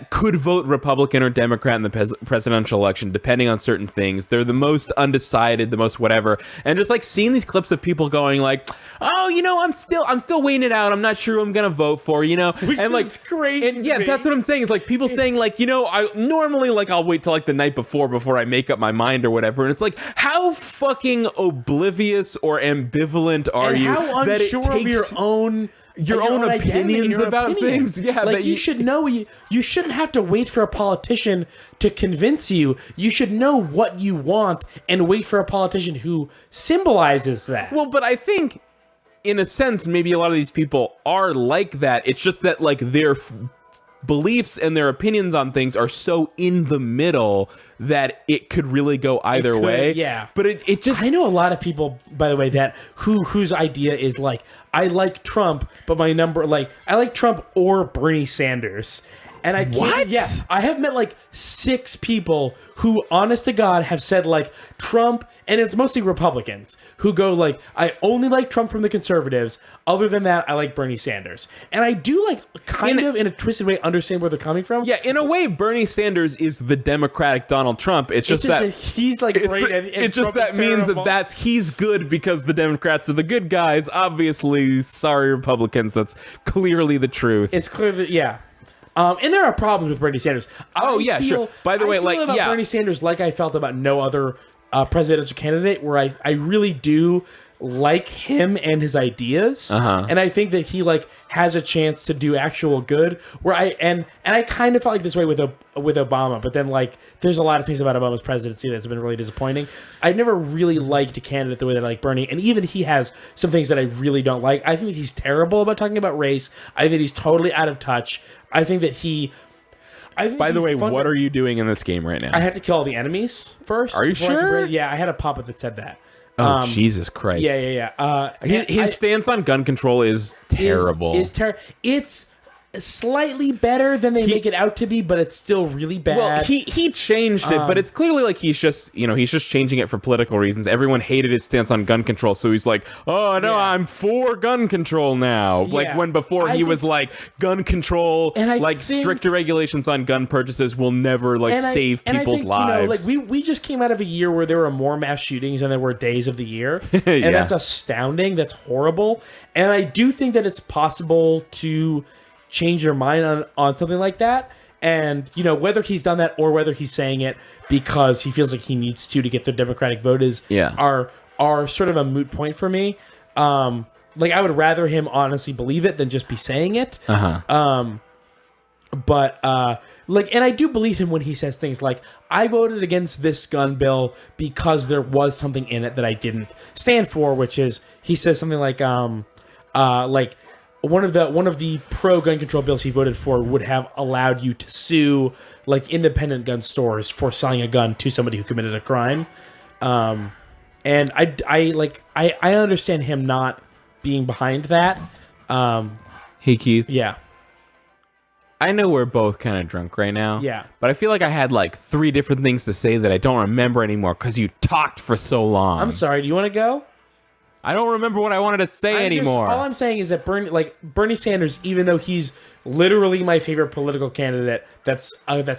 could vote Republican or Democrat in the presidential election, depending on certain things. They're the most undecided, the most whatever. And just like seeing these clips of people going like, "Oh, I'm still waiting it out. I'm not sure who I'm gonna vote for," Which and like is crazy. And yeah, to me. that's what I'm saying. It's like people saying like, I normally like I'll wait till like the night before I make up my mind or whatever. And it's like, how fucking oblivious or ambivalent are and you how that it unsure of your takes own own identity and opinions your about opinions. things? Yeah, like that you should know. You shouldn't have to wait for a politician to convince you. You should know what you want and wait for a politician who symbolizes that. Well, but I think, in a sense, maybe a lot of these people are like that. It's just that, like, their beliefs and their opinions on things are so in the middle that it could really go either could, way. yeah. But it just... I know a lot of people, by the way, that whose idea is like, I like Trump, but my number, like, I like Trump or Bernie Sanders. And I can't, What? yeah, I have met like 6 people who, honest to God, have said like Trump, and it's mostly Republicans who go like, I only like Trump from the conservatives. Other than that, I like Bernie Sanders. And I do like kind of in a twisted way understand where they're coming from. Yeah, in a way, Bernie Sanders is the Democratic Donald Trump. It's just that... he's like great and It's just Trump is that means terrible. that he's good because the Democrats are the good guys. Obviously, sorry, Republicans, that's clearly the truth. It's clear that, yeah. And there are problems with Bernie Sanders. Oh, yeah, sure. By the way, I feel like, about yeah. Bernie Sanders like I felt about no other presidential candidate, where I really do like him and his ideas, and I think that he like has a chance to do actual good. Where I kind of felt like this way with Obama, but then like there's a lot of things about Obama's presidency that's been really disappointing. I never really liked a candidate the way that I like Bernie, and even he has some things that I really don't like. I think he's terrible about talking about race. I think he's totally out of touch. I think that he. By the way, what are you doing in this game right now? I had to kill all the enemies first. Are you before I could sure? bring- Yeah, I had a pop-up that said that. Oh, Jesus Christ. Yeah. His stance on gun control is terrible. It's slightly better than they make it out to be, but it's still really bad. Well, he changed it, but it's clearly like he's just changing it for political reasons. Everyone hated his stance on gun control, so he's like, "Oh no, Yeah. I'm for gun control now." Like Yeah. when before he was like, "Gun control, And I like think- stricter regulations on gun purchases will never like save people's lives." We just came out of a year where there were more mass shootings than there were days of the year, and Yeah. that's astounding. That's horrible, and I do think that it's possible to change your mind on something like that. And whether he's done that or whether he's saying it because he feels like he needs to get the Democratic vote are sort of a moot point for me. Like I would rather him honestly believe it than just be saying it. But and I do believe him when he says things like, I voted against this gun bill because there was something in it that I didn't stand for, which is he says something like one of the pro gun control bills he voted for would have allowed you to sue like independent gun stores for selling a gun to somebody who committed a crime. And I understand him not being behind that. Hey Keith, Yeah. I know we're both kind of drunk right now. Yeah. But I feel like I had like 3 different things to say that I don't remember anymore because you talked for so long. I'm sorry. Do you want to go? I don't remember what I wanted to say anymore. All I'm saying is that Bernie Sanders, even though he's literally my favorite political candidate that's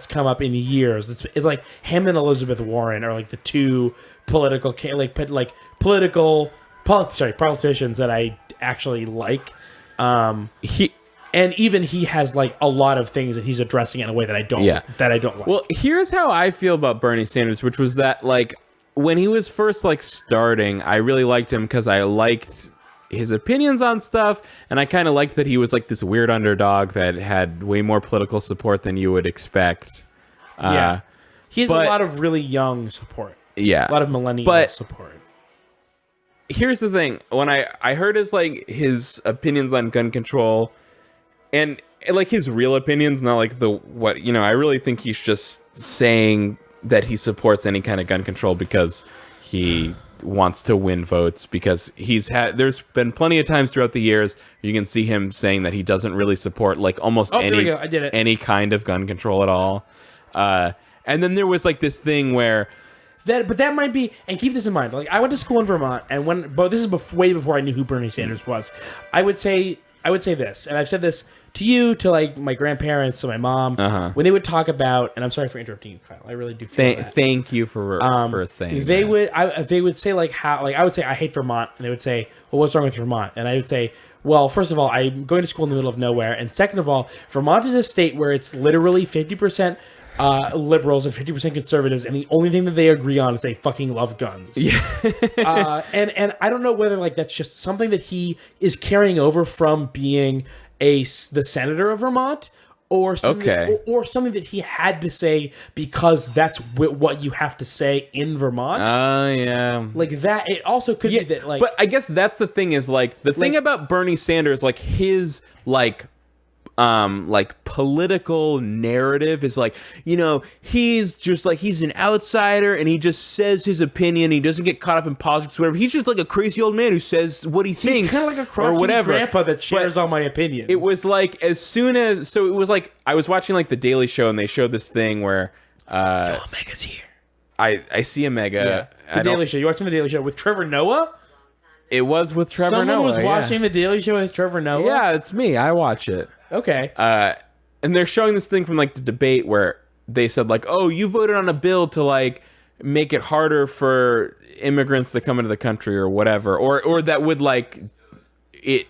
come up in years, it's like him and Elizabeth Warren are like the two politicians that I actually like. And even he has like a lot of things that he's addressing in a way that I don't like. Well, here's how I feel about Bernie Sanders, which was that like when he was first like starting, I really liked him because I liked his opinions on stuff, and I kind of liked that he was like this weird underdog that had way more political support than you would expect. Yeah. He has a But- lot of really young support. Yeah. A lot of millennial But- support. Here's the thing. When I heard his opinions on gun control, and like his real opinions, not like I really think he's just saying that he supports any kind of gun control because he wants to win votes, because there's been plenty of times throughout the years you can see him saying that he doesn't really support like almost There we go. I did it. any kind of gun control at all. And then there was like this thing where That might be, and keep this in mind. Like I went to school in Vermont, and but this is way before I knew who Bernie Sanders was. I would say this, and I've said this to you, to like my grandparents, to my mom, when they would talk about. And I'm sorry for interrupting you, Kyle. I really do feel that. Thank you for saying They that. they would say like how, like I would say I hate Vermont, and they would say, well, what's wrong with Vermont? And I would say, well, first of all, I'm going to school in the middle of nowhere, and second of all, Vermont is a state where it's literally 50% liberals and 50% conservatives, and the only thing that they agree on is they fucking love guns. Yeah. And I don't know whether like that's just something that he is carrying over from being the senator of Vermont, or something, or something that he had to say because that's what you have to say in Vermont. Yeah. Like that. It also could be that like. But I guess that's the thing is like the thing about Bernie Sanders, like his like political narrative is like, he's just like, he's an outsider and he just says his opinion. He doesn't get caught up in politics or whatever. He's just like a crazy old man who says what he thinks, kind of like a or crotchety whatever. grandpa that shares all my opinions. It was like it was like I was watching like the Daily Show and they showed this thing where Omega's here. I see Omega. Yeah. The Daily Show. You watching the Daily Show with Trevor Noah? It was with Trevor Noah. Someone was watching the Daily Show with Trevor Noah? Yeah, it's me. I watch it. Okay. And they're showing this thing from like the debate where they said like, oh, you voted on a bill to like make it harder for immigrants to come into the country or whatever, or that would like it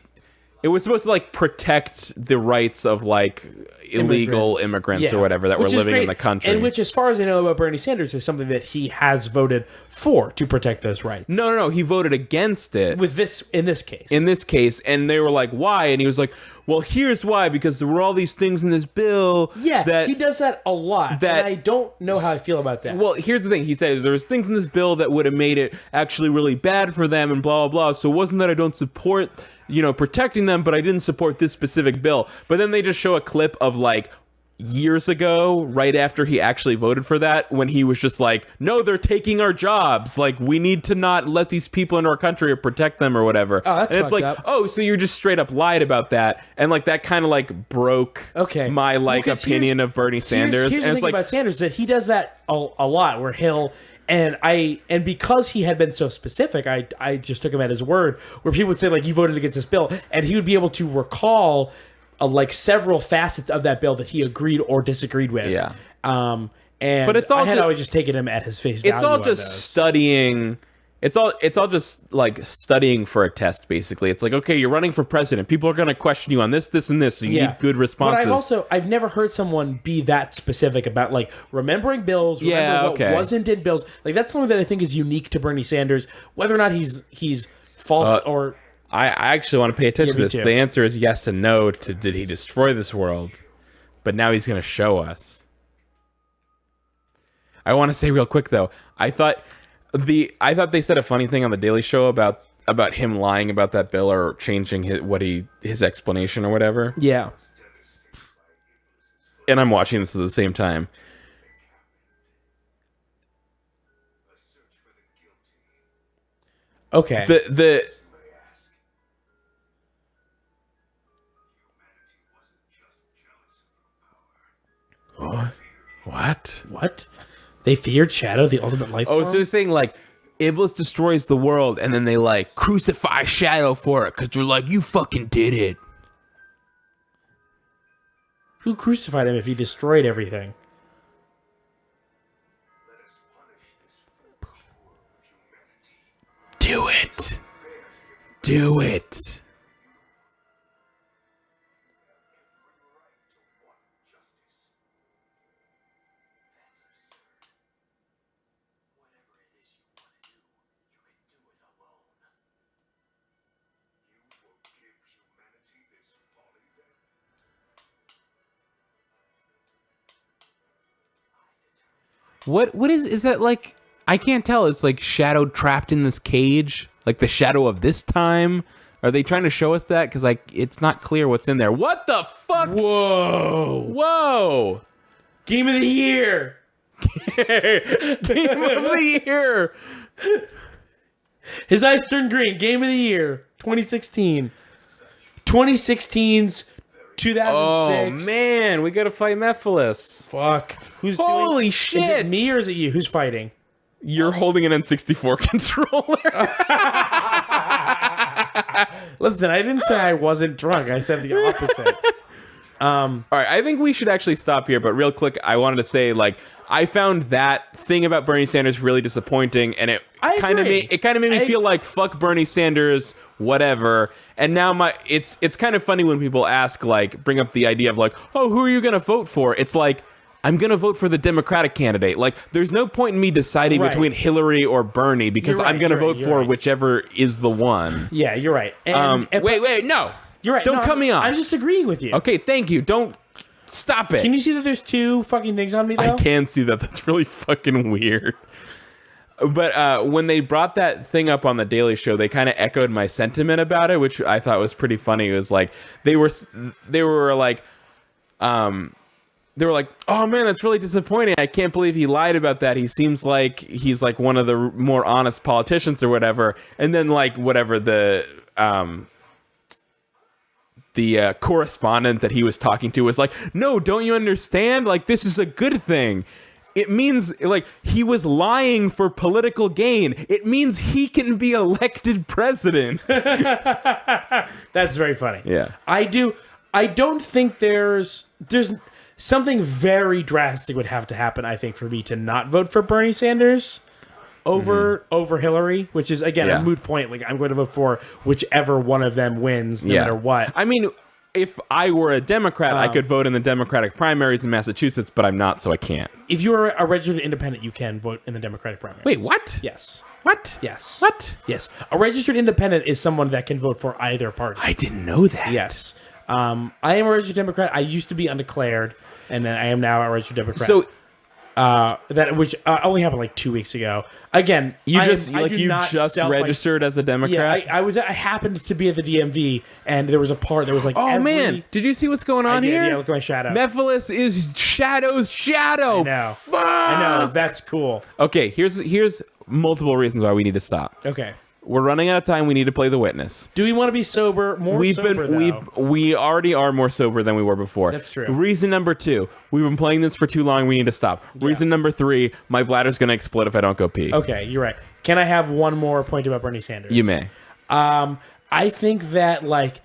was supposed to like protect the rights of like illegal immigrants or whatever that were living in the country. And which, as far as I know about Bernie Sanders, is something that he has voted for to protect those rights. No, he voted against it. In this case. And they were like, why? And he was like, well, here's why, because there were all these things in this bill. Yeah, that he does that a lot, and I don't know how I feel about that. Well, here's the thing. He says there was things in this bill that would have made it actually really bad for them and blah, blah, blah. So it wasn't that I don't support, protecting them, but I didn't support this specific bill. But then they just show a clip of like years ago, right after he actually voted for that, when he was just like, no, they're taking our jobs. Like, we need to not let these people into our country or protect them or whatever. Oh, that's and it's fucked like, up. oh, so you just straight up lied about that. And like that kind of like broke my opinion of Bernie Sanders. Here's and the it's thing like, about Sanders, that he does that a lot, where he'll and because he had been so specific, I just took him at his word, where people would say like, you voted against this bill, and he would be able to recall like several facets of that bill that he agreed or disagreed with. Yeah. But it's all I had always just taken him at his face value. It's all just studying. It's all just like studying for a test, basically. It's like, okay, you're running for president. People are going to question you on this, this, and this. So you need good responses. But I've never heard someone be that specific about like remembering bills, what wasn't in bills. Like that's something that I think is unique to Bernie Sanders. Whether or not he's false or. I actually want to pay attention to this. Too. The answer is yes and no to did he destroy this world? But now he's going to show us. I want to say real quick though, I thought they said a funny thing on the Daily Show about him lying about that bill or changing his explanation or whatever. Yeah. And I'm watching this at the same time. Okay. What? They feared Shadow, the ultimate life form? Oh, so they're saying like Iblis destroys the world, and then they like crucify Shadow for it because they're like, you fucking did it. Who crucified him if he destroyed everything? Do it. Do it. What is that like? I can't tell. It's like Shadow trapped in this cage, like the Shadow of this time. Are they trying to show us that? Because like it's not clear what's in there. What the fuck? Whoa! Game of the year. Game of the year. His eyes turned green. Game of the year. 2016. 2016's 2006. Oh man, we gotta fight Mephiles. Fuck. Who's Holy doing, shit! Is it me or is it you? Who's fighting? You're holding an N64 controller. Listen, I didn't say I wasn't drunk. I said the opposite. All right, I think we should actually stop here. But real quick, I wanted to say, like, I found that thing about Bernie Sanders really disappointing, and it kind of made me feel like fuck Bernie Sanders, whatever. And now it's kind of funny when people ask, like, bring up the idea of like, oh, who are you gonna vote for? It's like, I'm going to vote for the Democratic candidate. Like, there's no point in me deciding between Hillary or Bernie because I'm going to vote for whichever is the one. Yeah, you're right. Wait, no. You're right. Don't cut me off. I'm just agreeing with you. Okay, thank you. Don't stop it. Can you see that there's two fucking things on me, though? I can see that. That's really fucking weird. But when they brought that thing up on the Daily Show, they kind of echoed my sentiment about it, which I thought was pretty funny. It was like, they were like, they were like, oh man, that's really disappointing. I can't believe he lied about that. He seems like he's like one of the more honest politicians or whatever. And then like whatever the correspondent that he was talking to was like, no, don't you understand? Like, this is a good thing. It means like he was lying for political gain. It means he can be elected president. That's very funny. Yeah. I don't think there's something very drastic would have to happen, I think, for me to not vote for Bernie Sanders over Hillary, which is, again, a moot point. Like, I'm going to vote for whichever one of them wins, no matter what. I mean, if I were a Democrat, I could vote in the Democratic primaries in Massachusetts, but I'm not, so I can't. If you are a registered independent, you can vote in the Democratic primaries. Wait, what? Yes. What? Yes. What? Yes. A registered independent is someone that can vote for either party. I didn't know that. Yes. I am a registered Democrat. I used to be undeclared, and then I am now a registered Democrat. So, which only happened like 2 weeks ago. Again, you just registered as a Democrat. Yeah, I happened to be at the DMV, and there was a part that was like, oh man, did you see what's going on here? Yeah, look at my shadow. Mephiles is Shadow's shadow. I know. Fuck! I know. That's cool. Okay, here's multiple reasons why we need to stop. Okay. We're running out of time. We need to play the witness. Do we want to be sober? We already are more sober than we were before. That's true. Reason number 2, we've been playing this for too long. We need to stop. Yeah. Reason number 3, my bladder's going to explode if I don't go pee. Okay, you're right. Can I have one more point about Bernie Sanders? You may. I think that, like,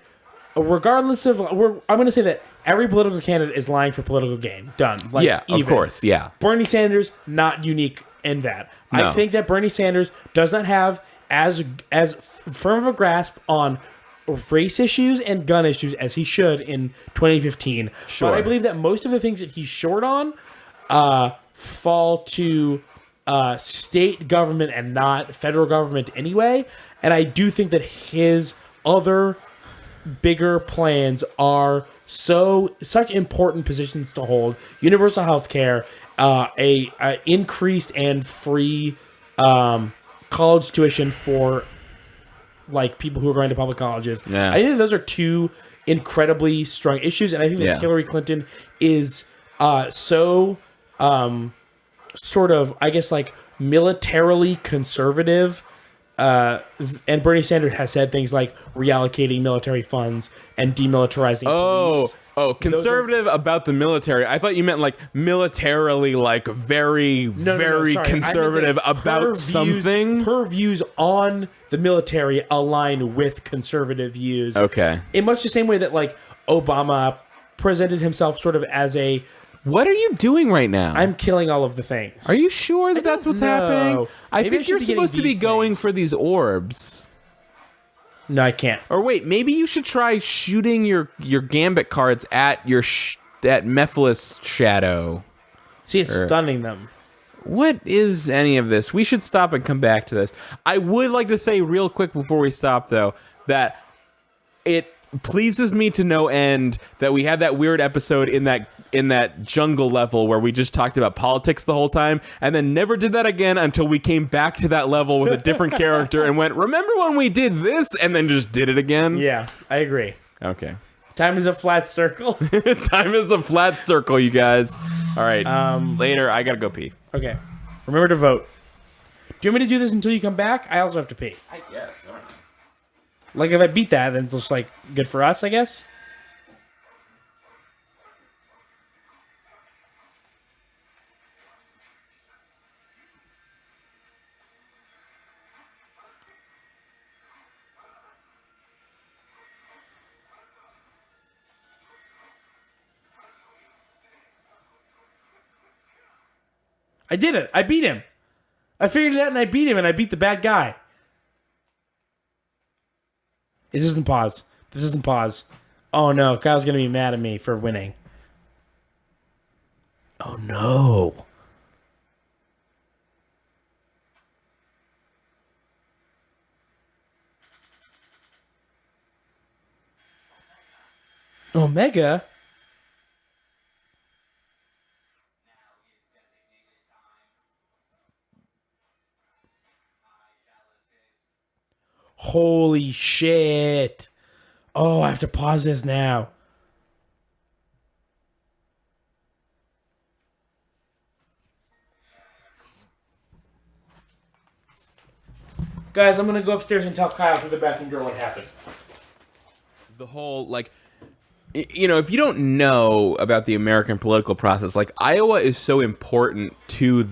regardless of, I'm going to say that every political candidate is lying for political gain. Done. Like, yeah, of course. Yeah. Bernie Sanders, not unique in that. No. I think that Bernie Sanders does not have as firm of a grasp on race issues and gun issues as he should in 2015. Sure. But I believe that most of the things that he's short on fall to state government and not federal government anyway. And I do think that his other bigger plans are such important positions to hold: universal health care, a increased and free college tuition for like people who are going to public colleges. Yeah. I think those are two incredibly strong issues, and I think that Hillary Clinton is sort of, I guess, like militarily conservative. And Bernie Sanders has said things like reallocating military funds and demilitarizing police. Conservative about the military. I thought you meant like militarily, like very conservative about something. Her views on the military align with conservative views. Okay. In much the same way that like Obama presented himself sort of as a... What are you doing right now? I'm killing all of the things. Are you sure that that's what's happening? I think you're supposed to be going for these orbs. No, I can't. Or wait, maybe you should try shooting your gambit cards at at Mephiles shadow. See, it's stunning them. What is any of this? We should stop and come back to this. I would like to say real quick before we stop, though, that pleases me to no end that we had that weird episode in that jungle level where we just talked about politics the whole time, and then never did that again until we came back to that level with a different character and went, remember when we did this, and then just did it again. Yeah, I agree. Okay. Time is a flat circle. Time is a flat circle, you guys. All right. Later, I gotta go pee. Okay. Remember to vote. Do you want me to do this until you come back? I also have to pee. I guess. All right. Like, if I beat that, then it's just, like, good for us, I guess? I did it. I beat him. I figured it out and I beat him and I beat the bad guy. This isn't pause. This isn't pause. Oh no, Kyle's going to be mad at me for winning. Oh no. Omega? Holy shit. Oh, I have to pause this now. Guys, I'm going to go upstairs and tell Kyle through the bathroom door what happened. The whole, like, you know, if you don't know about the American political process, like, Iowa is so important to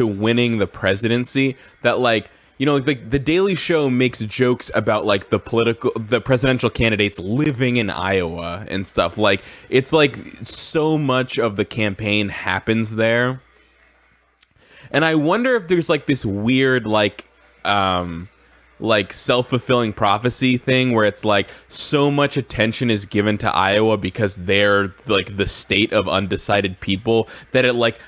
winning the presidency that, like, you know, like the Daily Show makes jokes about like the presidential candidates living in Iowa and stuff. Like, it's like so much of the campaign happens there. And I wonder if there's like this weird like self-fulfilling prophecy thing where it's like so much attention is given to Iowa because they're like the state of undecided people that it like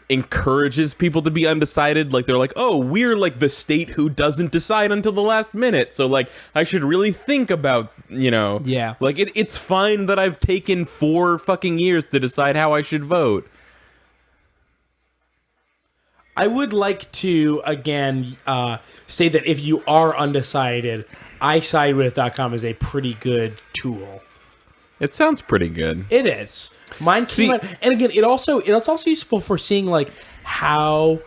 encourages people to be undecided. Like they're like, oh, we're like the state who doesn't decide until the last minute, so like I should really think about, you know, yeah, like it's fine that I've taken 4 fucking years to decide how I should vote. I would like to, again, say that if you are undecided, isidewith.com is a pretty good tool. It sounds pretty good. It is. Mine came out, and again, it's also useful for seeing like how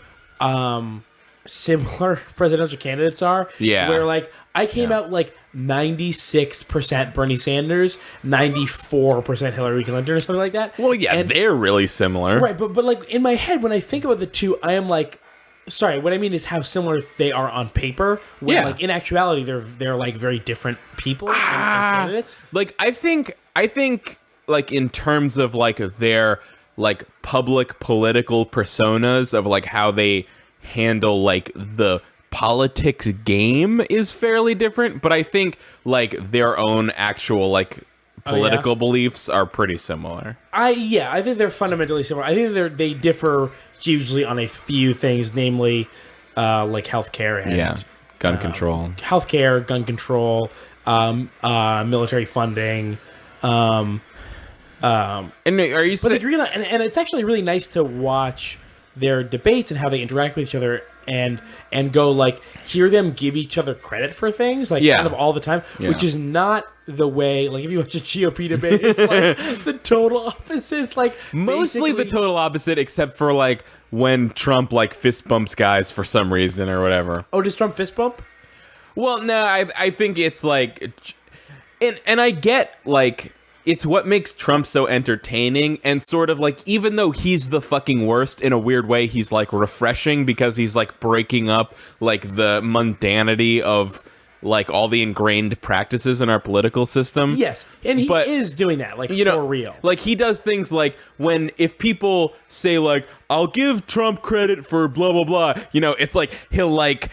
similar presidential candidates are. Yeah. Where like I came out like 96% Bernie Sanders, 94% Hillary Clinton, or something like that. Well, yeah, and they're really similar, right? But like in my head, when I think about the two, I am like, sorry, what I mean is how similar they are on paper. When like in actuality, they're like very different people and candidates. Like I think like in terms of like their like public political personas of like how they handle like the politics game is fairly different, but I think like their own actual like political beliefs are pretty similar. I think they're fundamentally similar. I think they differ hugely on a few things, namely like healthcare and gun control, military funding. And are you saying? And it's actually really nice to watch their debates and how they interact with each other and go like hear them give each other credit for things like kind of all the time, which is not the way. Like if you watch a GOP debate, it's like the total opposite. It's like mostly the total opposite, except for like when Trump like fist bumps guys for some reason or whatever. Oh, does Trump fist bump? Well, no, I think it's like, and I get like. It's what makes Trump so entertaining, and sort of like, even though he's the fucking worst in a weird way, he's like refreshing because he's like breaking up like the mundanity of like all the ingrained practices in our political system. Yes, and he is doing that, like, for real. Like he does things like if people say like, I'll give Trump credit for blah blah blah, you know, it's like he'll like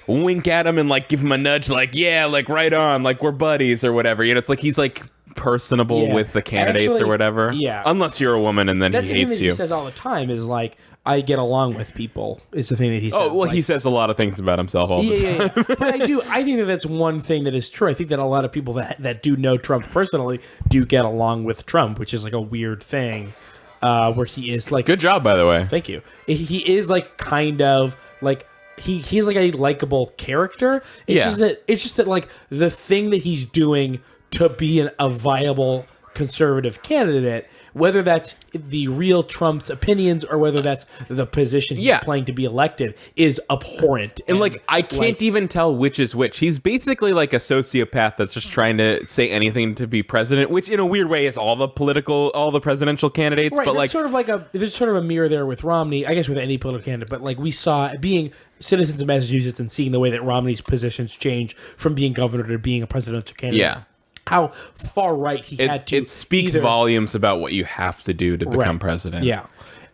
wink at him and like give him a nudge, like, yeah, like right on, like we're buddies or whatever. You know, it's like he's like personable Yeah. with the candidates Actually, or whatever. yeah. Unless you're a woman and then That's he the thing hates that you. he says all the time is like, I get along with people, is the thing that he says. Oh, well, like, he says a lot of things about himself all the time. yeah. But I think that that's one thing that is true. I think that a lot of people that do know Trump personally do get along with Trump, which is like a weird thing, where he is like, Good job, by the way. thank you. He is like kind of like he's like a likable character. It's just that like the thing that he's doing to be a viable conservative candidate, whether that's the real Trump's opinions or whether that's the position he's playing to be elected, is abhorrent. And like, I can't even tell which is which. He's basically like a sociopath that's just trying to say anything to be president, which in a weird way is all the presidential candidates. Right, but that's like, sort of there's sort of a mirror there with Romney, I guess with any political candidate, but like we saw being citizens of Massachusetts and seeing the way that Romney's positions change from being governor to being a presidential candidate. yeah. How far right he had to. It speaks either, volumes about what you have to do to become Right. president. Yeah.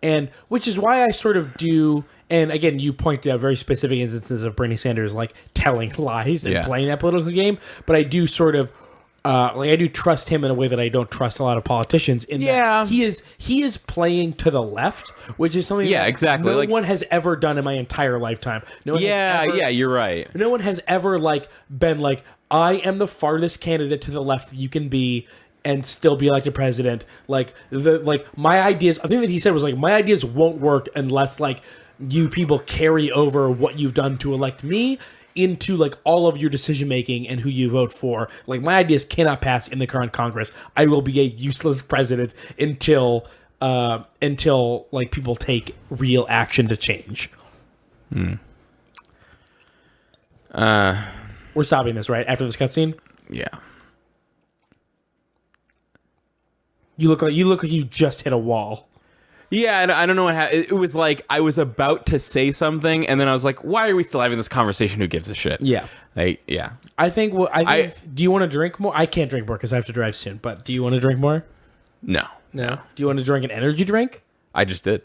And which is why I sort of do. And again, you pointed out very specific instances of Bernie Sanders like telling lies and playing that political game. But I do sort of I do trust him in a way that I don't trust a lot of politicians. In that he is playing to the left, which is something that exactly. no one has ever done in my entire lifetime. No one has ever, you're right. no one has ever like been like, I am the farthest candidate to the left you can be and still be elected president. Like my ideas, I think that he said was like, my ideas won't work unless like you people carry over what you've done to elect me into like all of your decision making and who you vote for. Like my ideas cannot pass in the current Congress. I will be a useless president until like people take real action to change. We're stopping this, right? After this cutscene? Yeah. You look like you just hit a wall. Yeah, and I don't know what happened. It was like I was about to say something, and then I was like, "Why are we still having this conversation? Who gives a shit?" Yeah. Yeah. I think do you want to drink more? I can't drink more because I have to drive soon. But do you want to drink more? No. Do you want to drink an energy drink? I just did.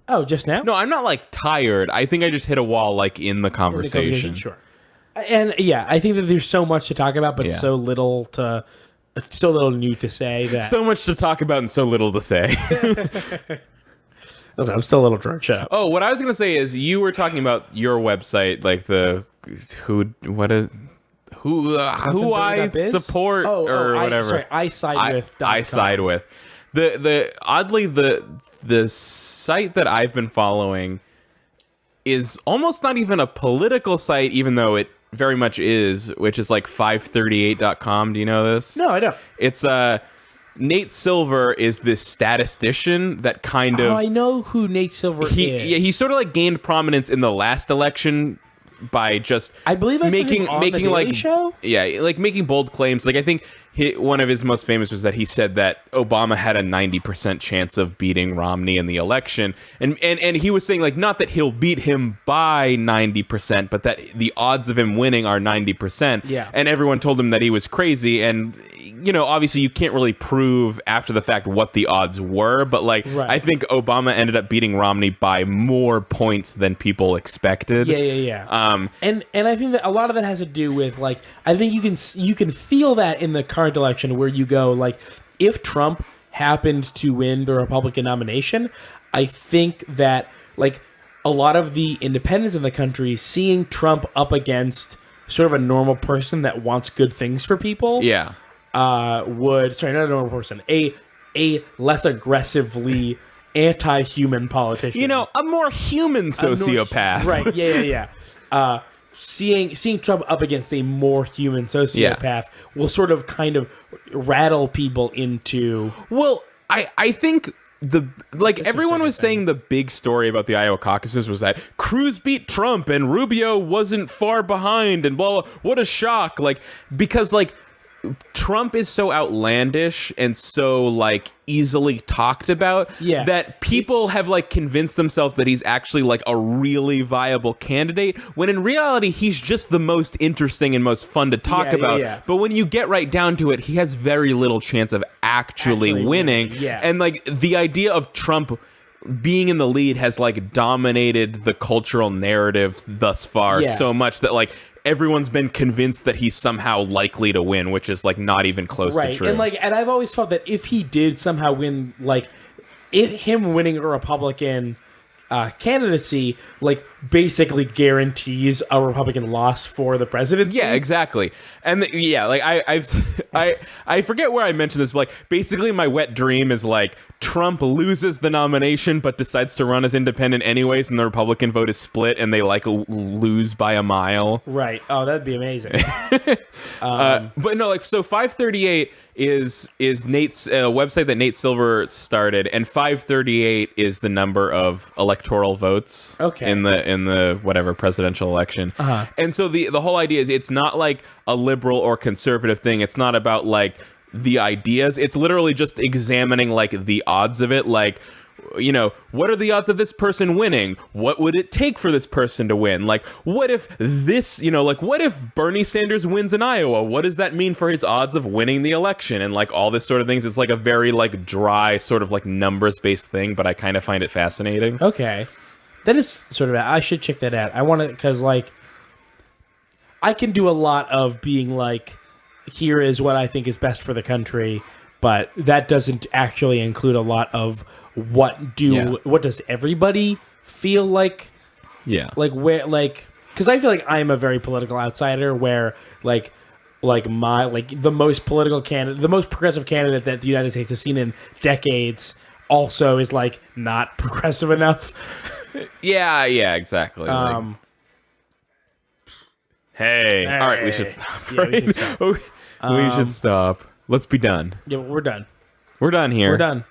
Oh, just now? No, I'm not like tired. I think I just hit a wall like in the conversation. Sure. And yeah, I think that there's so much to talk about, but so little new to say that So much to talk about and so little to say. Listen, I'm still a little drunk. Shut up. Oh, what I was gonna say is you were talking about your website, like who I support or whatever. Sorry, I side with. I side with. Oddly the site that I've been following is almost not even a political site, even though it very much is, which is like 538.com. Do you know this? No, I don't. It's Nate Silver is this statistician that kind of... Oh, I know who Nate Silver is. Yeah, he sort of like gained prominence in the last election by just I believe that's making the Daily like Show? Yeah, like making bold claims. Like I think one of his most famous was that he said that Obama had a 90% chance of beating Romney in the election, and he was saying like not that he'll beat him by 90%, but that the odds of him winning are 90%. Yeah, and everyone told him that he was crazy, and obviously you can't really prove after the fact what the odds were, but like I think Obama ended up beating Romney by more points than people expected. Yeah. And I think that a lot of that has to do with like I think you can feel that in the current election where you go like if Trump happened to win the Republican nomination, I think that like a lot of the independents in the country seeing Trump up against sort of a normal person that wants good things for people. Yeah. Not a normal person, a less aggressively anti-human politician. A more human sociopath. Right, yeah. Seeing Trump up against a more human sociopath will sort of kind of rattle people into... Well, I think... everyone was saying the big story about the Iowa caucuses was that Cruz beat Trump and Rubio wasn't far behind and blah, blah. What a shock. Because Trump is so outlandish and so easily talked about that people have convinced themselves that he's actually a really viable candidate, when in reality he's just the most interesting and most fun to talk about. Yeah. But when you get right down to it, he has very little chance of actually winning. Yeah. And the idea of Trump being in the lead has dominated the cultural narrative thus far so much that everyone's been convinced that he's somehow likely to win, which is like not even close to true. And I've always thought that if he did somehow win, like him winning a Republican candidacy, like basically guarantees a Republican loss for the presidency. Yeah, exactly. And like I forget where I mentioned this, but like basically my wet dream is like Trump loses the nomination but decides to run as independent anyways, and the Republican vote is split and they like lose by a mile. Right. Oh, that'd be amazing. But no, like, so 538 is Nate's website that Nate Silver started, and 538 is the number of electoral votes in the whatever presidential election. And so the whole idea is it's not like a liberal or conservative thing. It's not about like the ideas. It's literally just examining like the odds of it, like, you know, what are the odds of this person winning? What would it take for this person to win? Like, what if this, you know, like, what if Bernie Sanders wins in Iowa? What does that mean for his odds of winning the election? And like all this sort of things. It's like a very like dry sort of like numbers based thing, but I kind of find it fascinating. Okay. That is sort of, I should check that out. I want to, because like, I can do a lot of being like, here is what I think is best for the country, but that doesn't actually include a lot of what does everybody feel like? Yeah. Like where, like, because I feel like I'm a very political outsider where like my, like the most political candidate, the most progressive candidate that the United States has seen in decades also is like not progressive enough. Yeah, exactly. Hey. All right, we should stop. Yeah, we should stop. We should stop. Let's be done. Yeah, we're done. We're done here. We're done.